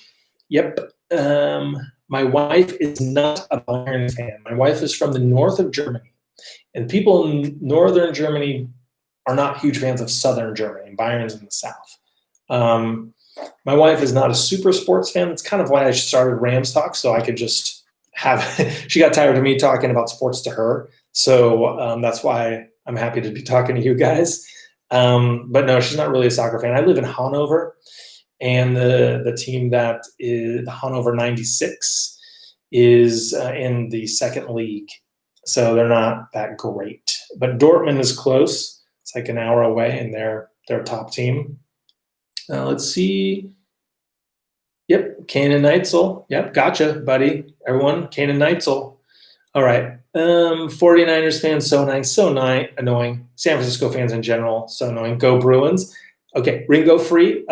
yep. My wife is not a Bayern fan. My wife is from the north of Germany. And people in northern Germany are not huge fans of southern Germany. And Bayern's in the south. My wife is not a super sports fan. That's kind of why I started Rams Talk, so I could just have – she got tired of me talking about sports to her. So that's why I'm happy to be talking to you guys. But no, she's not really a soccer fan. I live in Hanover, and the team that is the Hanover 96 is in the second league. So they're not that great. But Dortmund is close. It's like an hour away, and they're a top team. Let's see. Yep, Kanan Neitzel. Yep, gotcha, buddy. Everyone, Kanan Neitzel. All right. 49ers fans, so nice, annoying. San Francisco fans in general, so annoying. Go Bruins. Okay, Ringo Free.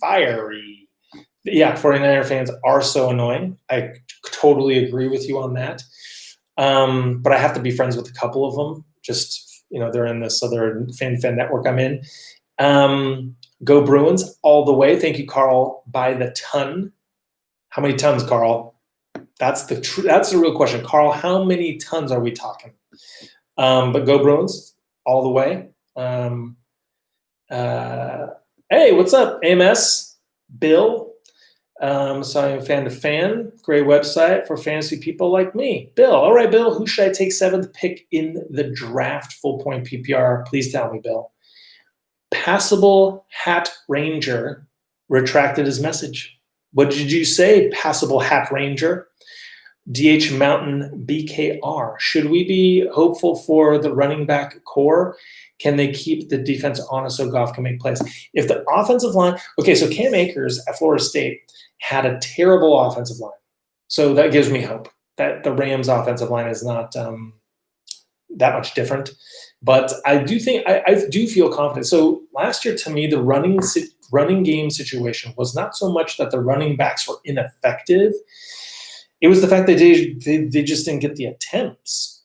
Fiery. Yeah, 49er fans are so annoying. I totally agree with you on that. But I have to be friends with a couple of them. Just they're in this other fan network I'm in. Go Bruins all the way. Thank you, Carl, by the ton. How many tons, Carl? That's the real question. Carl, how many tons are we talking? But go Bruins all the way. Hey, what's up, AMS? Bill. So I'm fan to fan. Great website for fantasy people like me. Bill. All right, Bill. Who should I take 7th pick in the draft? Full point PPR. Please tell me, Bill. Passable Hat Ranger retracted his message. What did you say, Passable Hat Ranger? DH Mountain BKR. Should we be hopeful for the running back core? Can they keep the defense honest so Goff can make plays? If the offensive line – okay, so Cam Akers at Florida State had a terrible offensive line. So that gives me hope that the Rams' offensive line is not that much different. But I do think I do feel confident. So last year, to me, the running game situation was not so much that the running backs were ineffective. It was the fact that they just didn't get the attempts.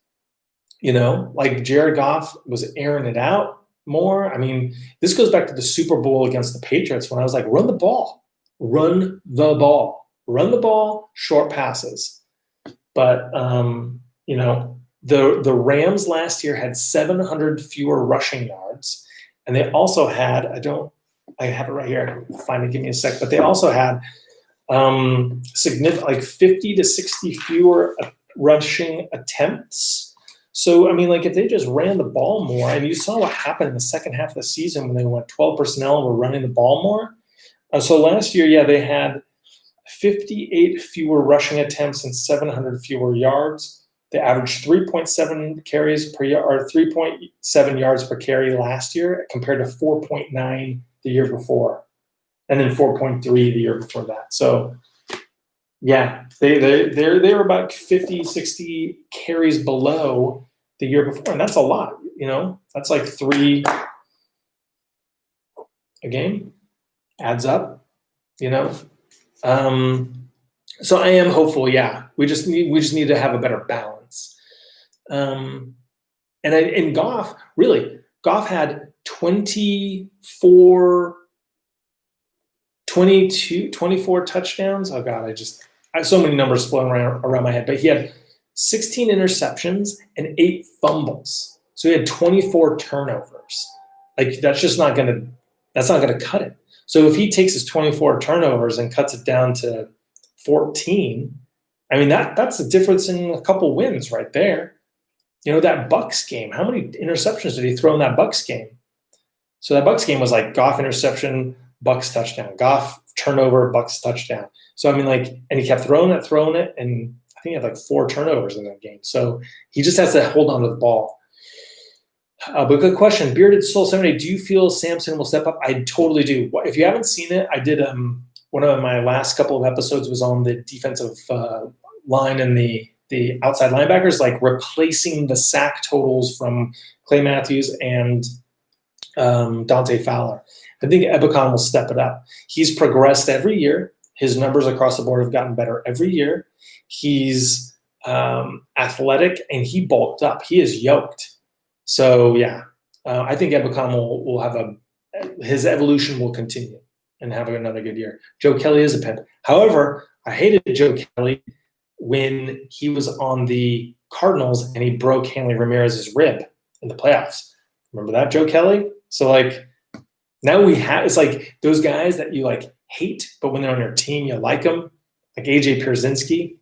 Like Jared Goff was airing it out. more. I mean, this goes back to the Super Bowl against the Patriots when I was like, run the ball, run the ball, run the ball, short passes. But, the Rams last year had 700 fewer rushing yards. And they also had, I have it right here. Find it, give me a sec. But they also had significant, like 50 to 60 fewer rushing attempts. So, I mean, like if they just ran the ball more, and you saw what happened in the second half of the season when they went 12 personnel and were running the ball more. So last year, they had 58 fewer rushing attempts and 700 fewer yards. They averaged 3.7 carries per yard, or 3.7 yards per carry last year, compared to 4.9 the year before, and then 4.3 the year before that. So, yeah, they were about 50, 60 carries below the year before, and that's a lot. That's like 3 a game, adds up. So I am hopeful. Yeah, we just need to have a better balance. And Goff had 24 touchdowns. Oh God, I have so many numbers floating around my head. But he had 16 interceptions and 8 fumbles. So he had 24 turnovers. Like that's not gonna cut it. So if he takes his 24 turnovers and cuts it down to 14, I mean that's the difference in a couple wins right there. That Bucs game, how many interceptions did he throw in that Bucs game? So that Bucs game was like Goff interception, Bucs touchdown, Goff turnover, Bucs touchdown. So I mean, and he kept throwing it, and I think he had like 4 turnovers in that game. So he just has to hold on to the ball. But good question. Bearded Soul 78, do you feel Samson will step up? I totally do. If you haven't seen it, I did one of my last couple of episodes was on the defensive line and the outside linebackers, like replacing the sack totals from Clay Matthews and Dante Fowler. I think Ebukam will step it up. He's progressed every year. His numbers across the board have gotten better every year. He's athletic, and he bulked up. He is yoked. So, yeah, I think Ebukam will have his evolution will continue and have another good year. Joe Kelly is a pimp. However, I hated Joe Kelly when he was on the Cardinals and he broke Hanley Ramirez's rib in the playoffs. Remember that, Joe Kelly? So, now it's like those guys that you, hate, but when they're on your team, you like them, like A.J. Pierzynski.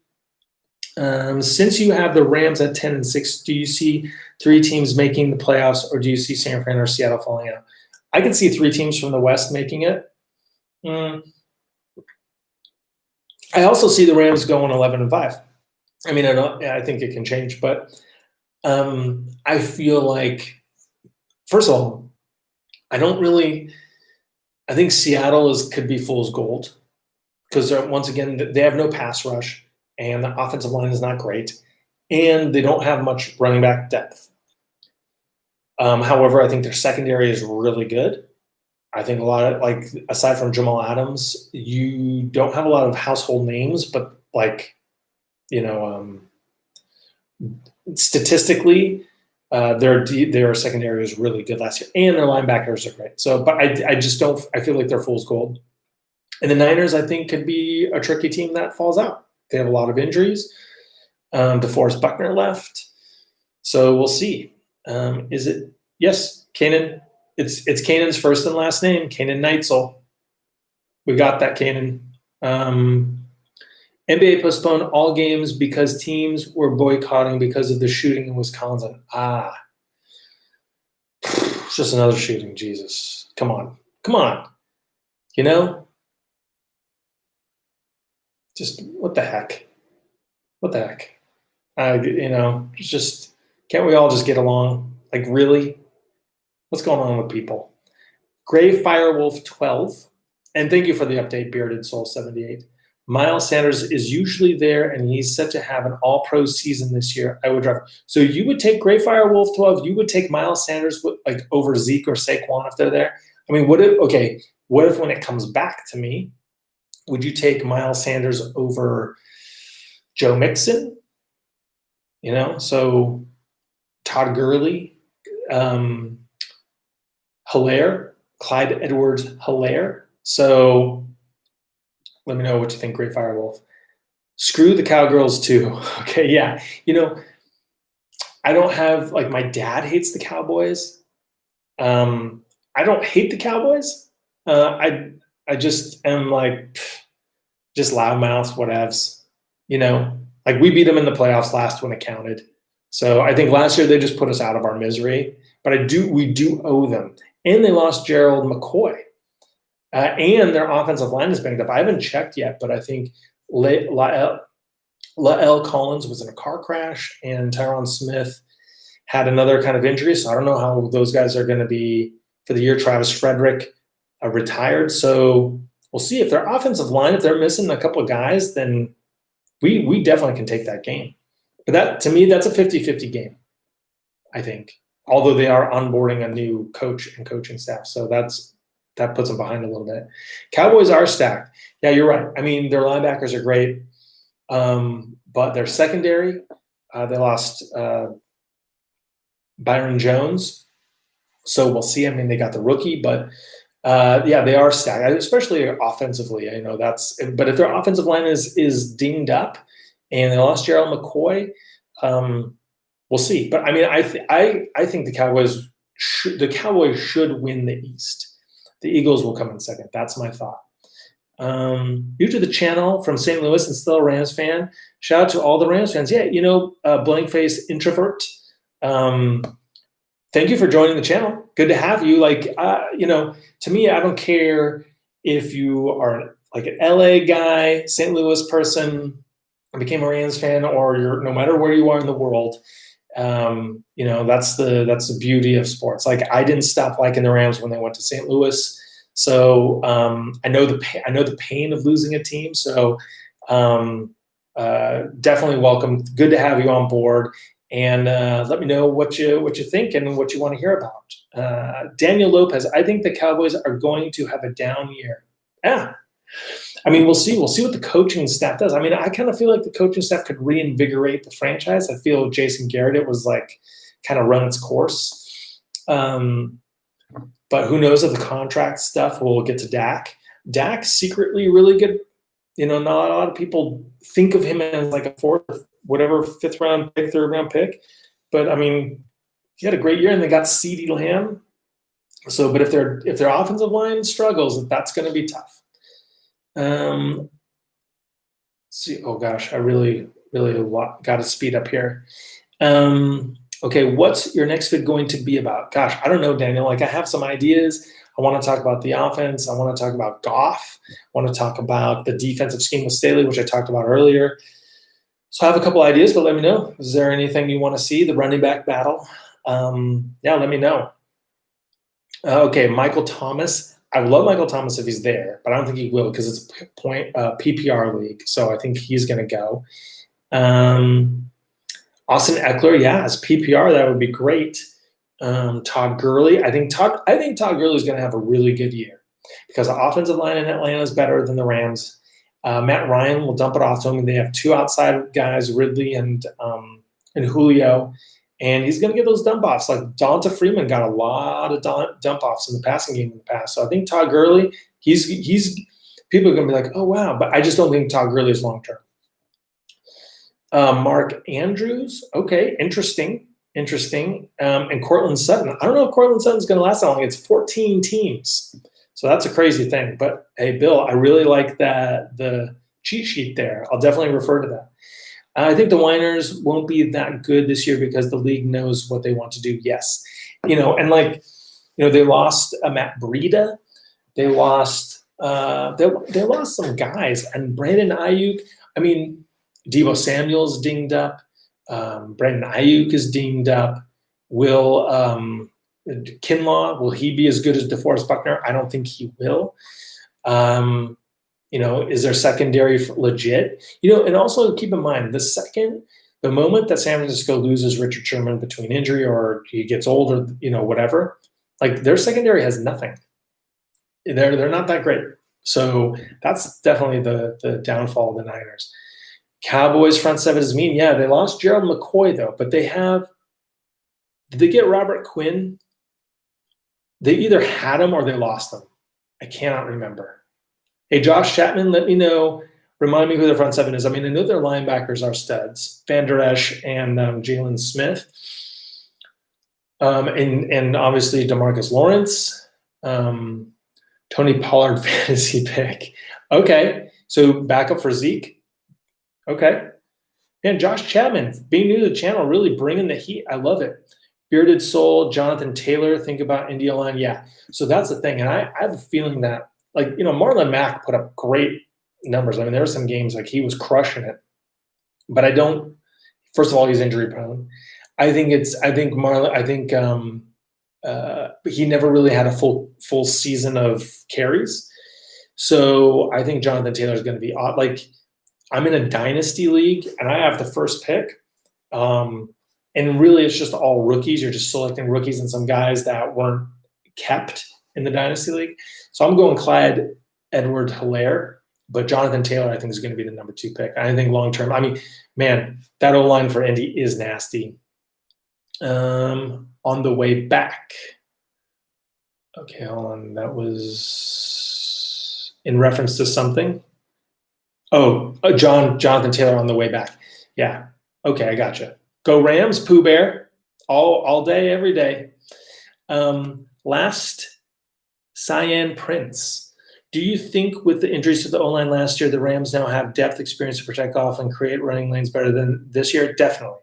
Since you have the Rams at 10-6, do you see 3 teams making the playoffs, or do you see San Fran or Seattle falling out? I can see 3 teams from the West making it. I also see the Rams going 11-5. I mean, I think it can change, but I feel like, first of all, I think Seattle could be fool's gold because once again, they have no pass rush. And the offensive line is not great, and they don't have much running back depth. However, I think their secondary is really good. I think a lot of, aside from Jamal Adams, you don't have a lot of household names, but statistically, their secondary was really good last year, and their linebackers are great. So, but I just don't. I feel like they're fool's gold. And the Niners, I think, could be a tricky team that falls out. They have a lot of injuries. DeForest Buckner left. So we'll see. Is it? Yes, Kanan. It's Kanan's first and last name, Kanan Neitzel. We got that, Kanan. NBA postponed all games because teams were boycotting because of the shooting in Wisconsin. It's just another shooting. Jesus. Come on. Just what the heck? Just can't we all just get along? Really? What's going on with people? Gray Firewolf 12, and thank you for the update, Bearded Soul 78. Miles Sanders is usually there, and he's set to have an all-pro season this year. I would draft. So you would take Gray Firewolf 12. You would take Miles Sanders over Zeke or Saquon if they're there. I mean, what if when it comes back to me, would you take Miles Sanders over Joe Mixon? So Todd Gurley, Clyde Edwards-Helaire. So let me know what you think, Great Firewolf. Screw the Cowgirls too. Okay, yeah. I don't have, like, my dad hates the Cowboys. I don't hate the Cowboys. I just am like, just loudmouth, whatevs. Like, we beat them in the playoffs last when it counted. So I think last year they just put us out of our misery. But we do owe them. And they lost Gerald McCoy. And their offensive line is banged up. I haven't checked yet, but I think Lael Collins was in a car crash, and Tyron Smith had another kind of injury. So I don't know how those guys are going to be for the year. Travis Frederick retired. So we'll see if their offensive line, if they're missing a couple of guys, then we definitely can take that game. But that, to me, that's a 50-50 game, I think. Although they are onboarding a new coach and coaching staff. So that puts them behind a little bit. Cowboys are stacked. Yeah, you're right. I mean, their linebackers are great. But their secondary, they lost Byron Jones. So we'll see. I mean, they got the rookie, but yeah, they are stacked, especially offensively. But if their offensive line is dinged up and they lost Gerald McCoy, we'll see. But I mean, I think the Cowboys should win the East. The Eagles will come in second. That's my thought. New to the channel from St. Louis and still a Rams fan. Shout out to all the Rams fans. Yeah, blank face introvert. Thank you for joining the channel. Good to have you. Like, to me, I don't care if you are like an LA guy, St. Louis person, and became a Rams fan, or you're, no matter where you are in the world. That's the beauty of sports. Like, I didn't stop liking the Rams when they went to St. Louis. So I know the pain of losing a team. So definitely welcome. Good to have you on board. And let me know what you think and what you want to hear about. Daniel Lopez, I think the Cowboys are going to have a down year. Yeah. I mean, we'll see. We'll see what the coaching staff does. I mean, I kind of feel like the coaching staff could reinvigorate the franchise. I feel Jason Garrett was like kind of run its course. But who knows if the contract stuff, we'll get to Dak. Dak secretly really good. Not a lot of people think of him as like a fifth round pick, third round pick. But I mean, he had a great year and they got CeeDee Lamb. So, but if their offensive line struggles, that's going to be tough. See, oh gosh, I really got to speed up here. Okay, what's your next vid going to be about? Gosh, I don't know, Daniel. Like, I have some ideas. I want to talk about the offense. I want to talk about Goff. I want to talk about the defensive scheme with Staley, which I talked about earlier. So I have a couple ideas, but let me know. Is there anything you want to see? The running back battle? Yeah, let me know. Okay, Michael Thomas. I would love Michael Thomas if he's there, but I don't think he will because it's a PPR league. So I think he's going to go. Austin Eckler, yeah, as PPR, that would be great. Todd Gurley. I think Todd Gurley is going to have a really good year because the offensive line in Atlanta is better than the Rams. Matt Ryan will dump it off to him. They have two outside guys, Ridley and Julio. And he's going to get those dump offs. Like Donta Freeman got a lot of dump offs in the passing game in the past. So I think Todd Gurley, he's people are going to be like, oh, wow. But I just don't think Todd Gurley is long term. Mark Andrews. Okay, interesting. And Cortland Sutton. I don't know if Cortland Sutton's going to last that long. It's 14 teams. So that's a crazy thing. But, hey, Bill, I really like the cheat sheet there. I'll definitely refer to that. I think the Winers won't be that good this year because the league knows what they want to do. Yes. They lost Matt Breida. They lost some guys. And Brandon Ayuk, I mean, Deebo Samuel's dinged up. Brandon Ayuk is dinged up. Will Kinlaw, will he be as good as DeForest Buckner? I don't think he will. Is their secondary legit? And also keep in mind, the moment that San Francisco loses Richard Sherman between injury or he gets old or, whatever, like their secondary has nothing. They're not that great. So that's definitely the downfall of the Niners. Cowboys front seven is mean. Yeah, they lost Gerald McCoy though, but did they get Robert Quinn? They either had him or they lost him. I cannot remember. Hey, Josh Chapman, let me know. Remind me who their front seven is. I mean, I know their linebackers are studs, Van Der Esch and Jalen Smith. And obviously DeMarcus Lawrence. Tony Pollard fantasy pick. Okay, so backup for Zeke. Okay. And Josh Chapman, being new to the channel, really bringing the heat. I love it. Bearded Soul, Jonathan Taylor, think about India line. Yeah, so that's the thing. And I have a feeling that, Marlon Mack put up great numbers. I mean, there were some games like he was crushing it. But I don't – first of all, he's injury prone. He never really had a full season of carries. So I think Jonathan Taylor is going to be odd. Like, I'm in a dynasty league and I have the first pick. And really it's just all rookies. You're just selecting rookies and some guys that weren't kept in the dynasty league. So I'm going Clyde Edwards-Helaire, but Jonathan Taylor I think is going to be the number 2 pick. I think long term, I mean, man, that O-line for Indy is nasty. On the way back. Okay, hold on. That was in reference to something. Jonathan Taylor on the way back. Yeah. Okay, I gotcha. Go Rams, Pooh Bear, all day, every day. Last, Cyan Prince. Do you think with the injuries to the O-line last year, the Rams now have depth, experience to protect off and create running lanes better than this year? Definitely.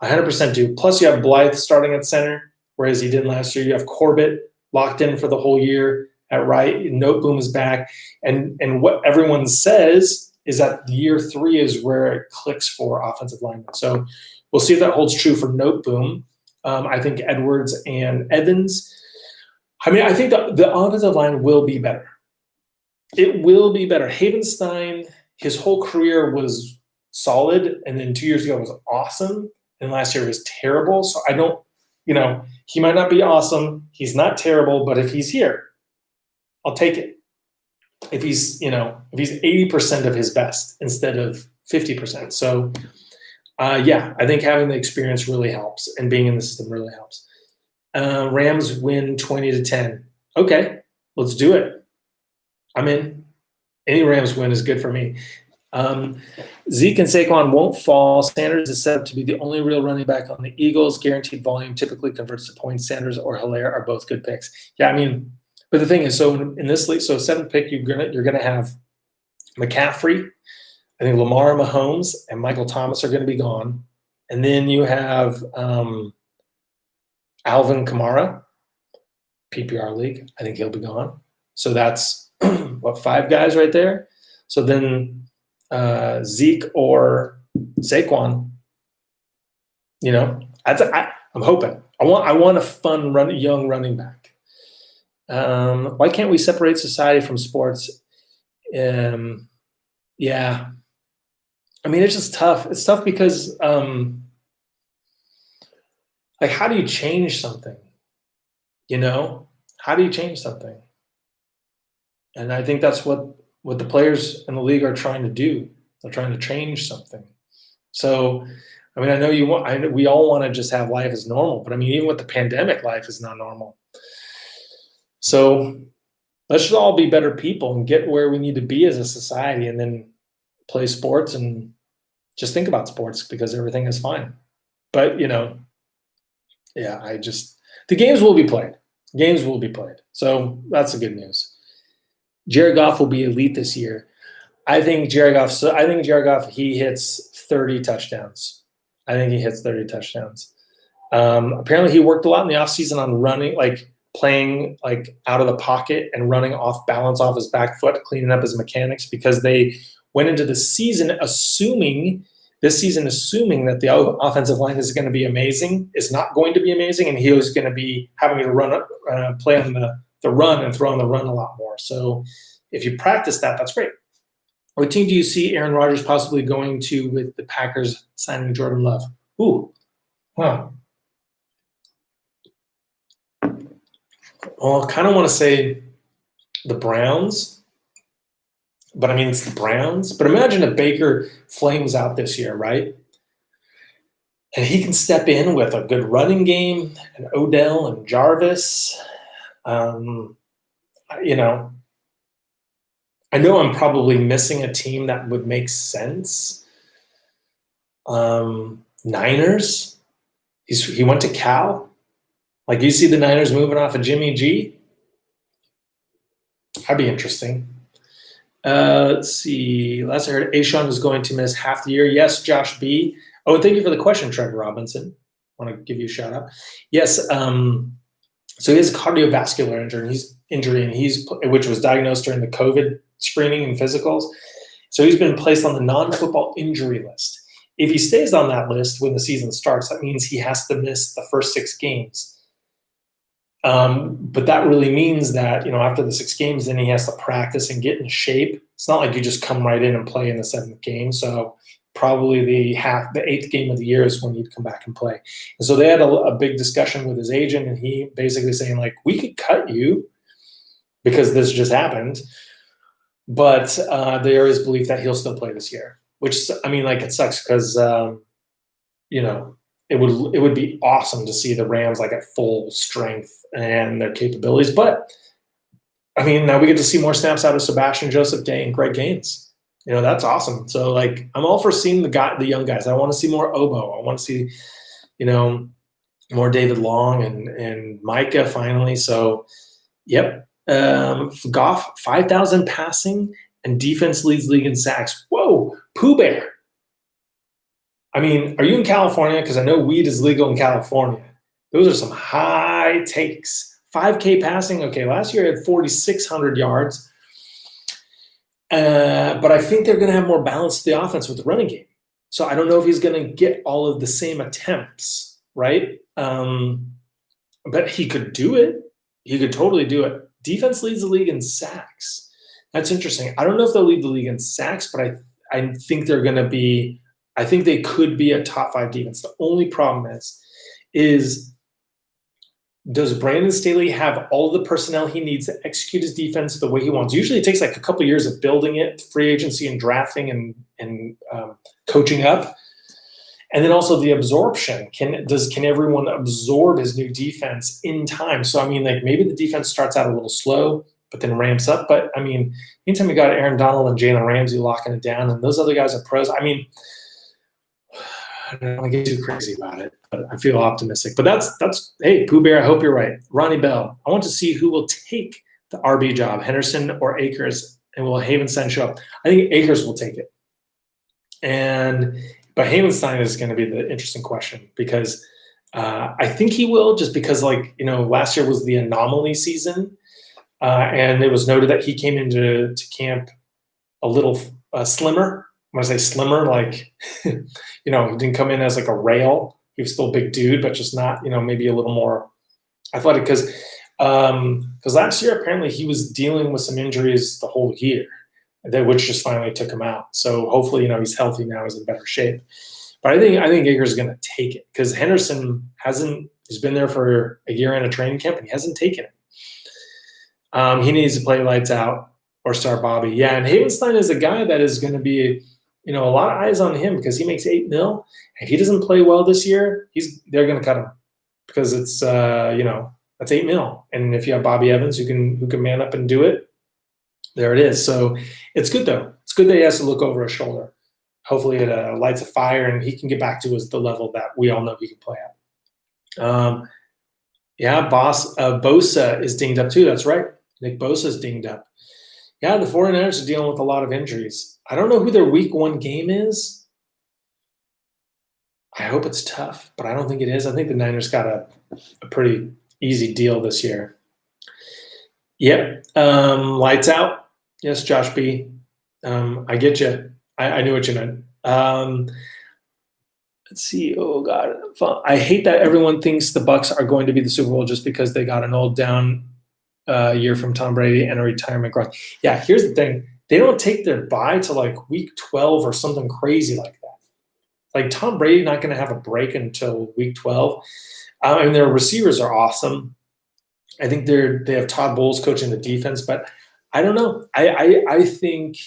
100% do. Plus, you have Blythe starting at center, whereas he didn't last year. You have Corbett locked in for the whole year at right. Noteboom is back. And what everyone says is that year 3 is where it clicks for offensive linemen. So we'll see if that holds true for Noteboom. I think Edwards and Evans. I mean, I think the offensive line will be better. It will be better. Havenstein, his whole career was solid, and then 2 years ago was awesome. And last year was terrible. So I don't, he might not be awesome. He's not terrible, but if he's here, I'll take it. If he's 80% of his best instead of 50%. So, I think having the experience really helps and being in the system really helps. Rams win 20-10. Okay, let's do it. I'm in. Any Rams win is good for me. Zeke and Saquon won't fall. Sanders is set up to be the only real running back on the Eagles. Guaranteed volume typically converts to points. Sanders or Helaire are both good picks. Yeah, I mean, but the thing is, so in this league, so 7th pick, you're gonna have McCaffrey. I think Lamar, Mahomes, and Michael Thomas are going to be gone, and then you have Alvin Kamara, PPR league. I think he'll be gone. So that's 5 guys right there. So then. Zeke or Saquon, I'm hoping. I want a fun young running back. Why can't we separate society from sports? Yeah, I mean it's just tough. It's tough because how do you change something? How do you change something? And I think that's what the players in the league are trying to do. They're trying to change something. So, I mean, I know we all want to just have life as normal, but I mean, even with the pandemic, life is not normal. So let's just all be better people and get where we need to be as a society and then play sports and just think about sports because everything is fine. But, the games will be played. Games will be played. So that's the good news. Jared Goff will be elite this year. I think Jared Goff, he hits 30 touchdowns. I think he hits 30 touchdowns. Apparently he worked a lot in the offseason on running, playing out of the pocket and running off balance off his back foot, cleaning up his mechanics because they went into the season assuming that the offensive line is going to be amazing. It's not going to be amazing, and he was going to be having to play on the run and throw on the run a lot more. So if you practice that, that's great. What team do you see Aaron Rodgers possibly going to with the Packers signing Jordan Love? Ooh. Huh. Well, I kind of want to say the Browns, but I mean, it's the Browns. But imagine if Baker flames out this year, right? And he can step in with a good running game and Odell and Jarvis. You know, I know I'm probably missing a team that would make sense. Niners. He went to Cal. Like, you see the Niners moving off of Jimmy G? That'd be interesting. Let's see. Last I heard, Ashawn is going to miss half the year. Yes, Josh B. Oh, thank you for the question, Trevor Robinson. I want to give you a shout out. Yes. So he has a cardiovascular injury, which was diagnosed during the COVID screening and physicals. So he's been placed on the non-football injury list. If he stays on that list when the season starts, that means he has to miss the first 6 games. But that really means that, after the 6 games, then he has to practice and get in shape. It's not like you just come right in and play in the 7th game. So probably the 8th game of the year is when he'd come back and play. And so they had a big discussion with his agent, and he basically saying, like, we could cut you because this just happened. But there is belief that he'll still play this year, which, it sucks because, it would be awesome to see the Rams like at full strength and their capabilities. But now we get to see more snaps out of Sebastian Joseph Day and Greg Gaines. That's awesome. So like, I'm all for seeing the young guys. I want to see more Obo. I want to see, more David Long and Micah finally. So, yep. Goff, 5,000 passing and defense leads league in sacks. Whoa, Pooh Bear. Are you in California? Because I know weed is legal in California. Those are some high takes. 5K passing. Okay, last year he had 4,600 yards. But I think they're going to have more balance to the offense with the running game. So I don't know if he's going to get all of the same attempts, right? But he could do it. He could totally do it. Defense leads the league in sacks. That's interesting. I don't know if they'll lead the league in sacks, but I think they're going to be – I think they could be a top 5 defense. The only problem is does Brandon Staley have all the personnel he needs to execute his defense the way he wants? Usually it takes like a couple of years of building it, free agency and drafting and coaching up. And then also the absorption. Can everyone absorb his new defense in time? So, maybe the defense starts out a little slow, but then ramps up. But, anytime you got Aaron Donald and Jalen Ramsey locking it down, and those other guys are pros, I don't want to get too crazy about it, but I feel optimistic. But that's hey, Pooh Bear, I hope you're right. Ronnie Bell, I want to see who will take the RB job, Henderson or Akers, and will Havenstein show up? I think Akers will take it. But Havenstein is going to be the interesting question because I think he will, just because, last year was the anomaly season, and it was noted that he came into camp a little slimmer. When I say slimmer, he didn't come in as like a rail. He was still a big dude, but just not, maybe a little more athletic. Because last year, apparently, he was dealing with some injuries the whole year, which just finally took him out. So hopefully, he's healthy now, he's in better shape. But I think Akers is going to take it because Henderson he's been there for a year in a training camp and he hasn't taken it. He needs to play lights out or start Bobby. Yeah, and Havenstein is a guy that is going to be – a lot of eyes on him because he makes $8 million. If he doesn't play well this year, they're going to cut him because it's that's $8 million. And if you have Bobby Evans who can man up and do it, there it is. So it's good though. It's good that he has to look over his shoulder. Hopefully it lights a fire and he can get back to the level that we all know he can play at. Bosa is dinged up too. That's right. Nick Bosa is dinged up. Yeah, the 49ers are dealing with a lot of injuries. I don't know who their week 1 game is. I hope it's tough, but I don't think it is. I think the Niners got a pretty easy deal this year. Yep. Lights out. Yes, Josh B. I get you. I knew what you meant. Let's see. Oh, God. I hate that everyone thinks the Bucs are going to be the Super Bowl just because they got an old down year from Tom Brady and a retirement growth. Yeah, here's the thing. They don't take their bye to like week 12 or something crazy like that. Like Tom Brady not going to have a break until week 12. And their receivers are awesome. I think they have Todd Bowles coaching the defense, but I don't know. I think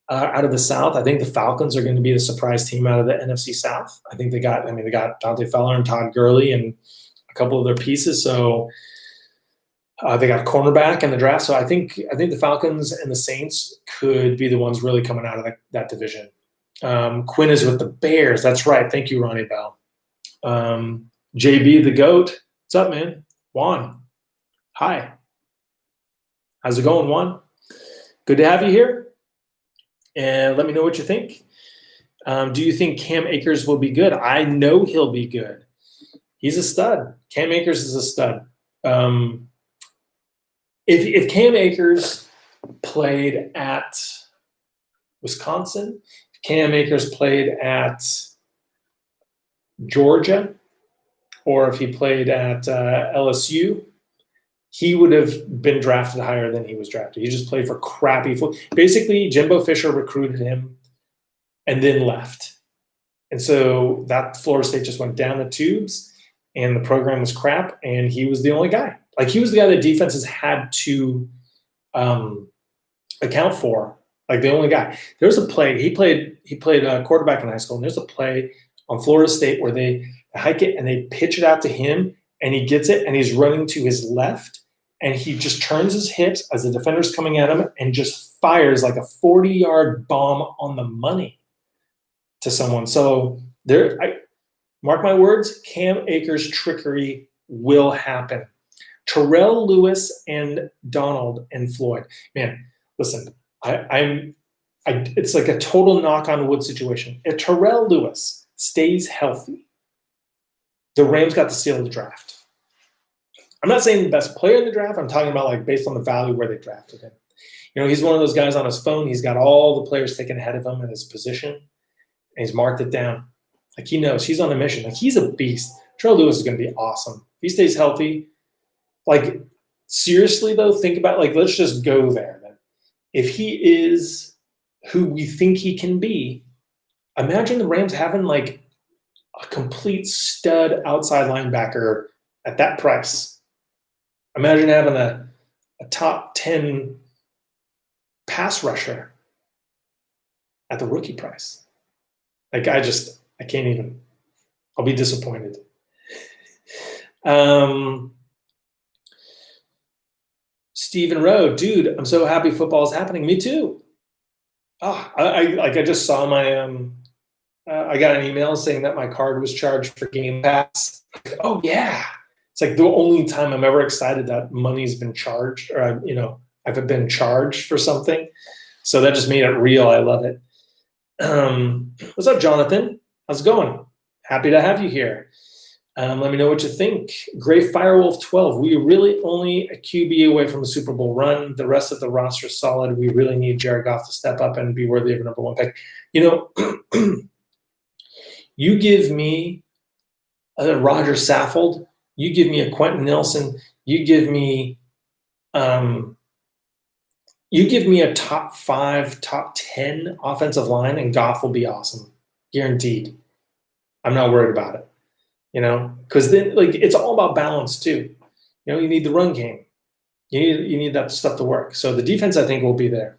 out of the South, I think the Falcons are going to be the surprise team out of the NFC South. I think they got Dante Fowler and Todd Gurley and a couple of their pieces. So They got a cornerback in the draft, so I think the Falcons and the Saints could be the ones really coming out of that division. Quinn is with the Bears. That's right. Thank you, Ronnie Bell. JB the GOAT. What's up, man? Juan. Hi. How's it going, Juan? Good to have you here. And let me know what you think. Do you think Cam Akers will be good? I know he'll be good. He's a stud. Cam Akers is a stud. If Cam Akers played at Wisconsin, if Cam Akers played at Georgia, or if he played at LSU, he would have been drafted higher than he was drafted. He just played for crappy football. Basically, Jimbo Fisher recruited him and then left. And so that Florida State just went down the tubes, and the program was crap, and he was the only guy. Like, he was the guy that defenses had to account for. Like, the only guy. There's a play. He played quarterback in high school, and there's a play on Florida State where they hike it and they pitch it out to him, and he gets it, and he's running to his left, and he just turns his hips as the defender's coming at him and just fires like a 40-yard bomb on the money to someone. So mark my words, Cam Akers trickery will happen. Terrell Lewis and Donald and Floyd. Man, listen, it's like a total knock on wood situation. If Terrell Lewis stays healthy, the Rams got to steal the draft. I'm not saying the best player in the draft. I'm talking about, like, based on the value where they drafted him. You know, he's one of those guys on his phone. He's got all the players taken ahead of him in his position, and he's marked it down. Like, he knows he's on a mission. Like, he's a beast. Terrell Lewis is going to be awesome. If he stays healthy, like, seriously, though, think about, like, let's just go there then. If he is who we think he can be, imagine the Rams having, like, a complete stud outside linebacker at that price. Imagine having a top 10 pass rusher at the rookie price. Like, I can't even. I'll be disappointed. Stephen Rowe, dude, I'm so happy football is happening. Me too. I just saw my I got an email saying that my card was charged for Game Pass. Oh yeah, it's like the only time I'm ever excited that money's been charged, or I've been charged for something. So that just made it real. I love it. What's up, Jonathan? How's it going? Happy to have you here. Let me know what you think. Gray Firewolf 12. We really only a QB away from a Super Bowl run. The rest of the roster is solid. We really need Jared Goff to step up and be worthy of a number one pick. You know, you give me a Rodgers Saffold. You give me a Quentin Nelson. You give me a top 5, top 10 offensive line, and Goff will be awesome. Guaranteed. I'm not worried about it. You know, because then, like, it's all about balance too. You know, you need the run game. You need that stuff to work. So the defense, I think, will be there.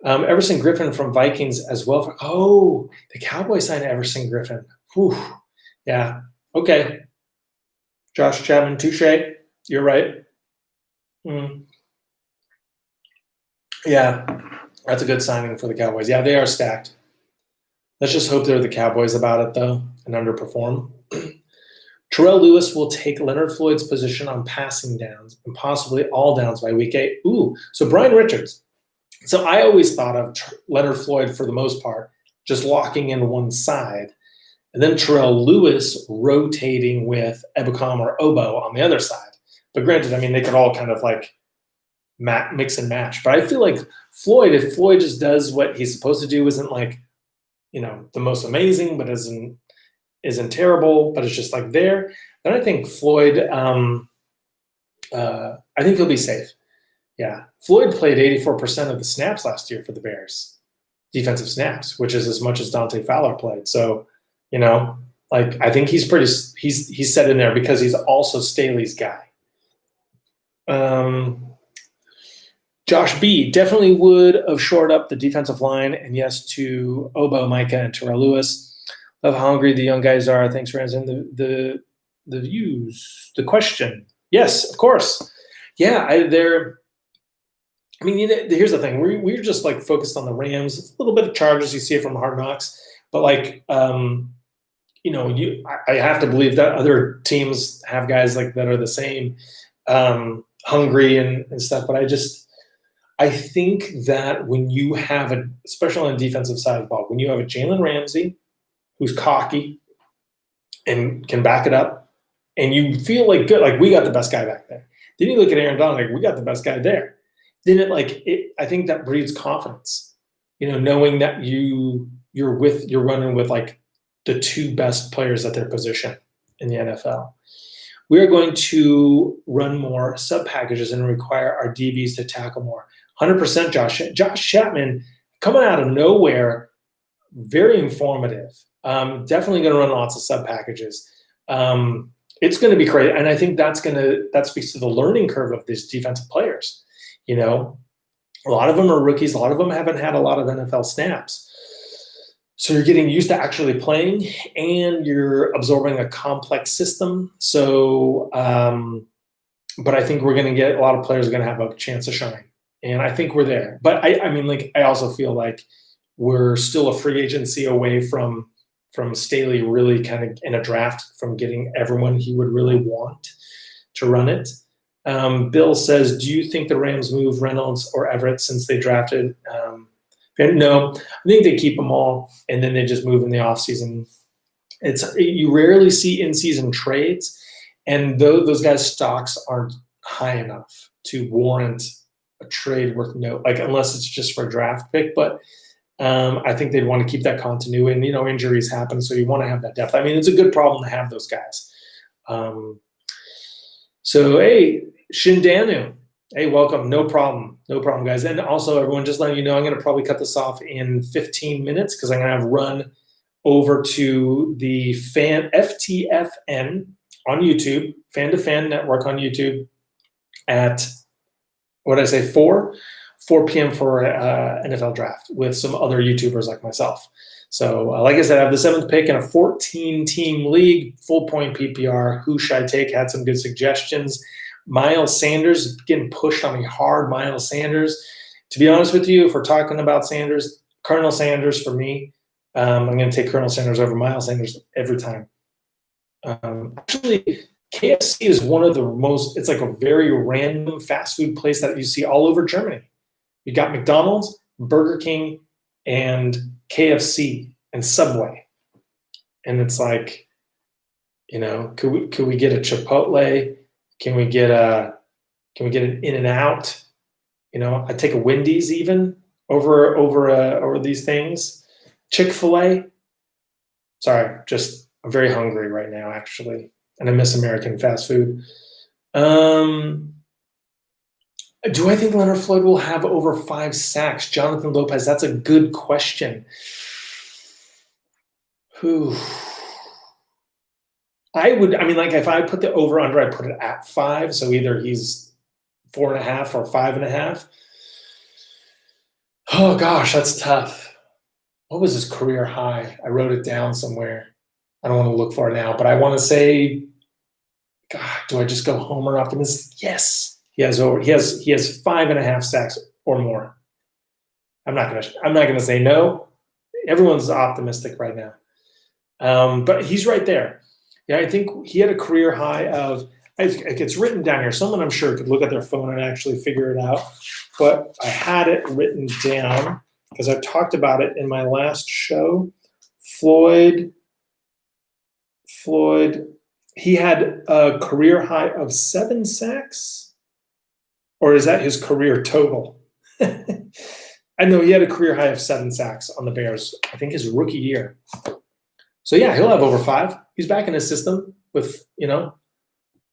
Everson Griffin from Vikings as well. The Cowboys signed Everson Griffin. Whew. Yeah. Okay. Josh Chapman, touche. You're right. Yeah, that's a good signing for the Cowboys. Yeah, they are stacked. Let's just hope they're the Cowboys about it, though, and underperform. Terrell Lewis will take Leonard Floyd's position on passing downs and possibly all downs by week 8. Ooh, so Brian Richards. So I always thought of Leonard Floyd, for the most part, just locking in one side, and then Terrell Lewis rotating with Ebukam or Obo on the other side. But granted, I mean, they could all kind of like mix and match. But I feel like Floyd, if Floyd just does what he's supposed to do, isn't like, you know, the most amazing, but isn't terrible, but it's just like there, then I think Floyd, I think he'll be safe. Yeah. Floyd played 84% of the snaps last year for the Bears, defensive snaps, which is as much as Dante Fowler played. So, you know, like, I think he's set in there because he's also Staley's guy. Josh B. definitely would have shored up the defensive line, and yes to Obo, Micah, and Terrell Lewis. Love how hungry the young guys are. Thanks for answering the views. The question. Yes, of course. Yeah, here's the thing. We're just like focused on the Rams, a little bit of Chargers. You see it from Hard Knocks, but like, I have to believe that other teams have guys like that are the same, hungry and stuff. But I think that when you have especially on the defensive side of the ball, when you have a Jalen Ramsey who's cocky and can back it up, and you feel like good, like we got the best guy back there. Then you look at Aaron Donald, like we got the best guy there. Then I think that breeds confidence, knowing that you're running with like the two best players at their position in the NFL. We are going to run more sub packages and require our DBs to tackle more. 100% Josh Chapman coming out of nowhere, very informative. Definitely going to run lots of sub packages. It's going to be crazy, and I think that speaks to the learning curve of these defensive players. A lot of them are rookies. A lot of them haven't had a lot of NFL snaps. So you're getting used to actually playing, and you're absorbing a complex system. So, but I think we're going to get a lot of players are going to have a chance to shine, and I think we're there. But I also feel like we're still a free agency away from Staley really kind of in a draft from getting everyone he would really want to run it. Bill says, do you think the Rams move Reynolds or Everett since they drafted? No, I think they keep them all, and then they just move in the offseason. You rarely see in-season trades, and those guys' stocks aren't high enough to warrant a trade worth unless it's just for a draft pick. But I think they'd want to keep that continuity, and injuries happen, so you want to have that depth. It's a good problem to have those guys. So hey, Shindanu, hey, welcome. No problem, guys. And also, everyone, just letting you know, I'm going to probably cut this off in 15 minutes because I'm going to have run over to the FTFN on YouTube, Fan to Fan Network on YouTube at 4 p.m. for NFL draft with some other YouTubers like myself. So, like I said, I have the 7th pick in a 14-team league, full point PPR. Who should I take? Had some good suggestions. Miles Sanders getting pushed on me hard. Miles Sanders. To be honest with you, if we're talking about Sanders, Colonel Sanders for me, I'm going to take Colonel Sanders over Miles Sanders every time. Actually, KFC is one of the most, it's like a very random fast food place that you see all over Germany. You got McDonald's, Burger King, and KFC and Subway. And it's like, could we get a Chipotle? Can we get an In-N-Out? I'd take a Wendy's even over these things. Chick-fil-A. Sorry, I'm very hungry right now, actually, and I miss American fast food. Do I think Leonard Floyd will have over 5 sacks? Jonathan Lopez, that's a good question. If I put the over-under, I put it at 5, so either he's 4.5 or 5.5. Oh, gosh, that's tough. What was his career high? I wrote it down somewhere. I don't want to look for it now, but I want to say, God, do I just go Homer optimist? Yes. He has 5.5 sacks or more. I'm not gonna say no. Everyone's optimistic right now, but he's right there. Yeah, I think he had a career high of. It's written down here. Someone I'm sure could look at their phone and actually figure it out. But I had it written down because I talked about it in my last show. Floyd. He had a career high of 7 sacks. Or is that his career total? I know he had a career high of 7 sacks on the Bears, I think his rookie year. So, yeah, he'll have over 5. He's back in his system with,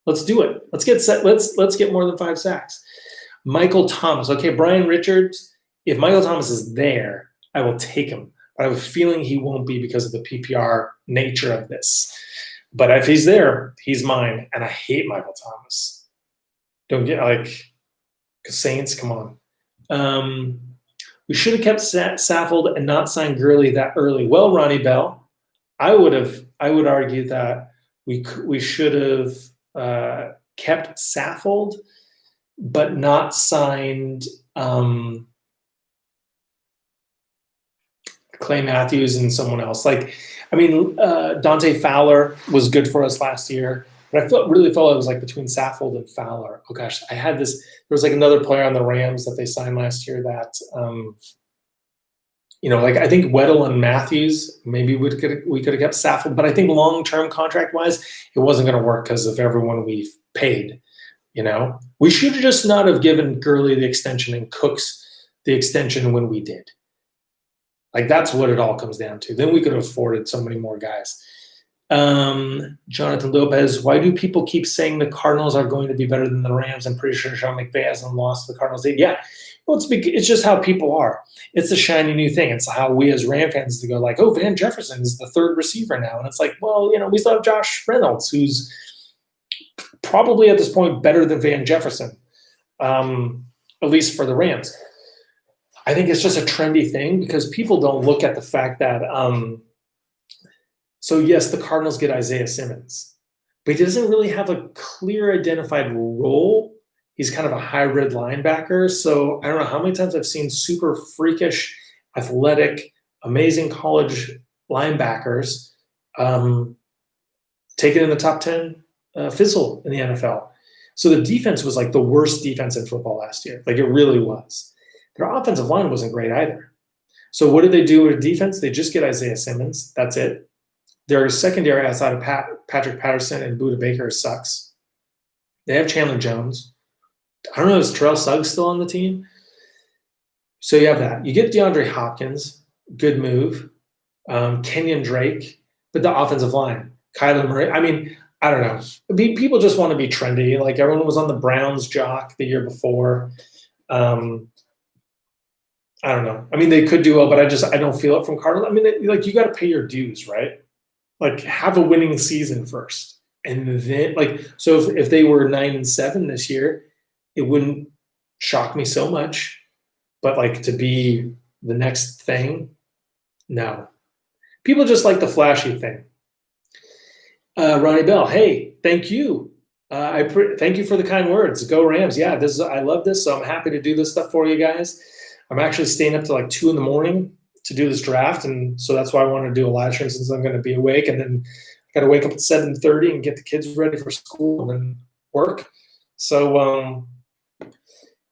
let's do it. Let's get set. Let's get more than 5 sacks. Michael Thomas. Okay, Brian Richards, if Michael Thomas is there, I will take him. But I have a feeling he won't be because of the PPR nature of this. But if he's there, he's mine. And I hate Michael Thomas. Don't get Saints, come on. We should have kept Saffold and not signed Gurley that early. Well, Ronnie Bell, I would argue that we should have kept Saffold but not signed Clay Matthews and someone else. Dante Fowler was good for us last year, but I really felt it was like between Saffold and Fowler. Oh gosh, I had this. There was like another player on the Rams that they signed last year that, I think Weddle and Matthews, maybe we could have kept Saffold, but I think long-term contract-wise, it wasn't going to work because of everyone we've paid. We should have just not have given Gurley the extension and Cooks the extension when we did. Like, that's what it all comes down to. Then we could have afforded so many more guys. Jonathan Lopez, why do people keep saying the Cardinals are going to be better than the Rams? I'm pretty sure Sean McVay hasn't lost to the Cardinals. Yeah, well, it's just how people are. It's a shiny new thing. It's how we as Ram fans to go like, oh, Van Jefferson is the third receiver now. And it's like, well, we still have Josh Reynolds, who's probably at this point better than Van Jefferson, at least for the Rams. I think it's just a trendy thing because people don't look at the fact that so yes, the Cardinals get Isaiah Simmons, but he doesn't really have a clear identified role. He's kind of a hybrid linebacker. So I don't know how many times I've seen super freakish, athletic, amazing college linebackers taken in the top 10 fizzle in the NFL. So the defense was like the worst defense in football last year. Like, it really was. Their offensive line wasn't great either. So what did they do with defense? They just get Isaiah Simmons. That's it. Their secondary outside of Patrick Patterson and Budda Baker sucks. They have Chandler Jones. I don't know, is Terrell Suggs still on the team? So you have that. You get DeAndre Hopkins. Good move. Kenyon Drake. But the offensive line. Kyler Murray. I mean, I don't know. People just want to be trendy. Like, everyone was on the Browns jock the year before. I don't know. I mean, they could do well, but I don't feel it from Cardinals. I mean, you got to pay your dues, right? Like, have a winning season first. And then, so if they were 9-7 this year, it wouldn't shock me so much. But, to be the next thing, no. People just like the flashy thing. Ronnie Bell, hey, thank you. Thank you for the kind words. Go Rams. Yeah, I love this, so I'm happy to do this stuff for you guys. I'm actually staying up to 2 a.m. to do this draft, and so that's why I want to do a live stream since I'm going to be awake, and then I got to wake up at 7:30 and get the kids ready for school and then work. So,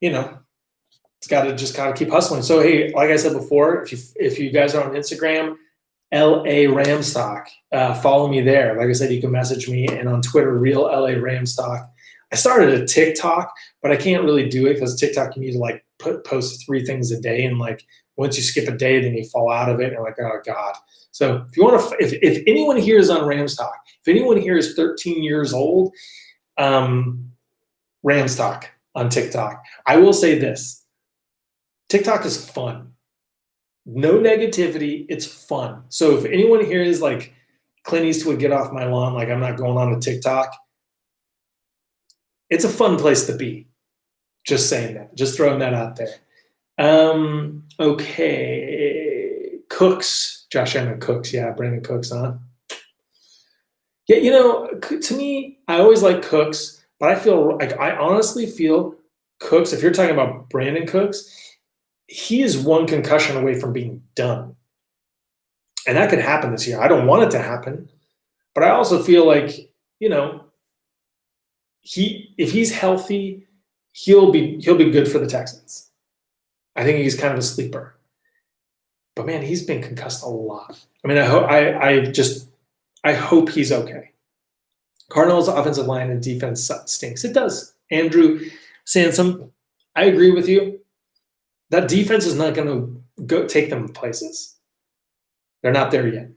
it's got to keep hustling. So, hey, like I said before, if you guys are on Instagram, LA Ramstock, follow me there. Like I said, you can message me, and on Twitter, Real LA Ramstock. I started a TikTok, but I can't really do it because TikTok you need to post 3 things a day, and once you skip a day, then you fall out of it, and you're like, oh God. So if you want to, if anyone here is on Ramstock, if anyone here is 13 years old, Ramstock on TikTok. I will say this: TikTok is fun. No negativity. It's fun. So if anyone here is like, Clint Eastwood, get off my lawn, I'm not going on to TikTok. It's a fun place to be. Just saying that. Just throwing that out there. Okay. Cooks. Josh Allen Cooks. Yeah, Brandon Cooks, huh? Yeah, to me, I always like Cooks, but I honestly feel Cooks, if you're talking about Brandon Cooks, he is 1 concussion away from being done. And that could happen this year. I don't want it to happen, but I also feel like, if he's healthy, he'll be good for the Texans. I think he's kind of a sleeper. But man, he's been concussed a lot. I mean, I hope he's okay. Cardinals' offensive line and defense stinks. It does. Andrew Sansom, I agree with you. That defense is not going to go take them places. They're not there yet.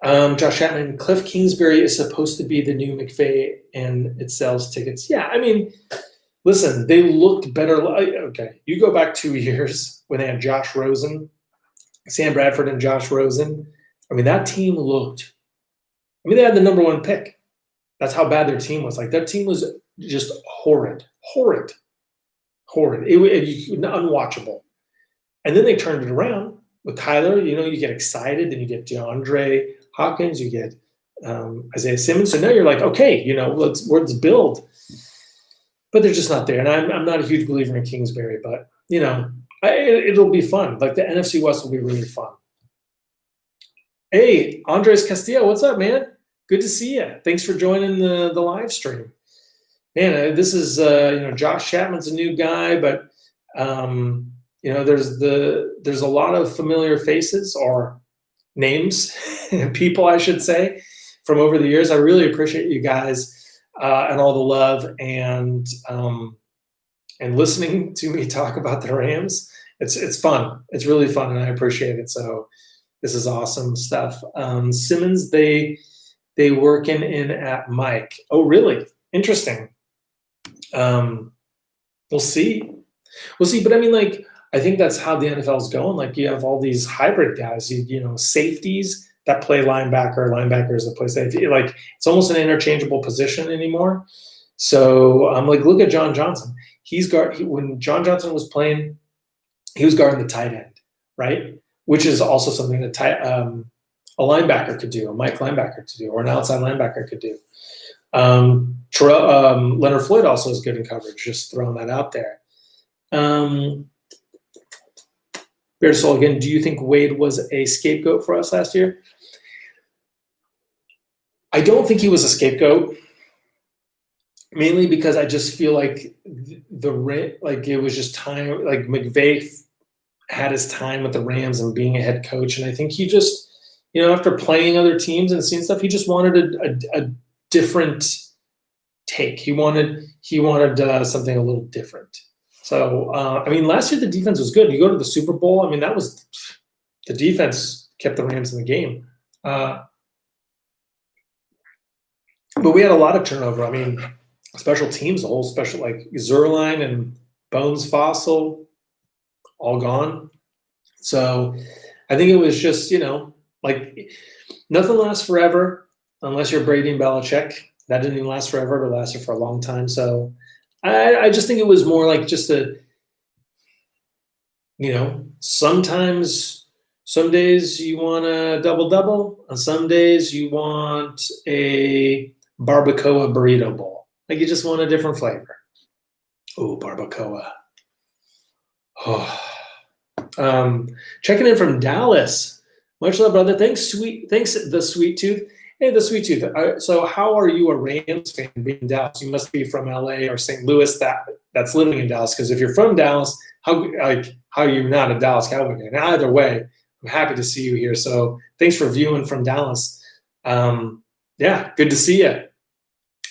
Josh Chapman, Cliff Kingsbury is supposed to be the new McVay, and it sells tickets. Yeah, I mean, listen, they looked better. Okay, you go back 2 years when they had Josh Rosen, Sam Bradford and Josh Rosen. I mean, that team looked – they had the number 1 pick. That's how bad their team was. Their team was just horrid. It unwatchable. And then they turned it around with Kyler. You get excited, then you get DeAndre Hopkins, you get Isaiah Simmons. So now you're like, okay, let's build. but they're just not there. And I'm not a huge believer in Kingsbury, but it'll be fun. Like the NFC West will be really fun. Hey, Andres Castillo, what's up, man? Good to see you. Thanks for joining the live stream. Man, this is Josh Chapman's a new guy, but there's a lot of familiar faces or names, people I should say, from over the years. I really appreciate you guys and all the love and listening to me talk about the Rams. It's fun. It's really fun, and I appreciate it. So this is awesome stuff. Simmons, they working in at Mike. Oh, really? Interesting. We'll see. But I mean, like, I think that's how the NFL is going. Like, you have all these hybrid guys, safeties that play linebackers that play safety. Like, it's almost an interchangeable position anymore. So I'm like, look at John Johnson. When John Johnson was playing, he was guarding the tight end, right? Which is also something that a linebacker could do, a Mike linebacker could do, or an outside linebacker could do. Leonard Floyd also is good in coverage, just throwing that out there. Bear Soul again, do you think Wade was a scapegoat for us last year? I don't think he was a scapegoat, mainly because I just feel like it was just time. Like McVay had his time with the Rams and being a head coach, and I think he just, after playing other teams and seeing stuff, he just wanted a different take. He wanted something a little different. So, last year the defense was good. You go to the Super Bowl, the defense kept the Rams in the game. But we had a lot of turnover. Special teams, the whole special, like Zerline and Bones Fossil, all gone. So I think it was just, nothing lasts forever unless you're Brady and Belichick. That didn't even last forever, but lasted for a long time. So I just think it was more like just sometimes, some days you want a double-double, and some days you want a barbacoa burrito bowl. Like you just want a different flavor. Oh, barbacoa. Oh. Checking in from Dallas. Much love, brother. Thanks, the Sweet Tooth. Hey, the Sweet Tooth. So how are you a Rams fan being in Dallas? You must be from LA or St. Louis that's living in Dallas. Because if you're from Dallas, how are you not a Dallas Cowboy fan? Either way, I'm happy to see you here. So thanks for viewing from Dallas. Yeah, good to see you.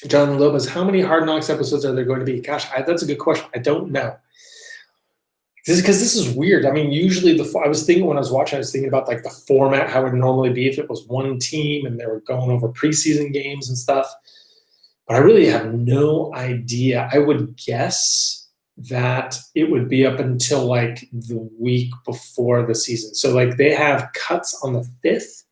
Jonathan Lopez, how many Hard Knocks episodes are there going to be? Gosh, that's a good question. I don't know. This is weird. Usually I was thinking when I was watching, I was thinking about like the format, how it would normally be if it was one team and they were going over preseason games and stuff. But I really have no idea. I would guess that it would be up until like the week before the season. So like they have cuts on the 5th.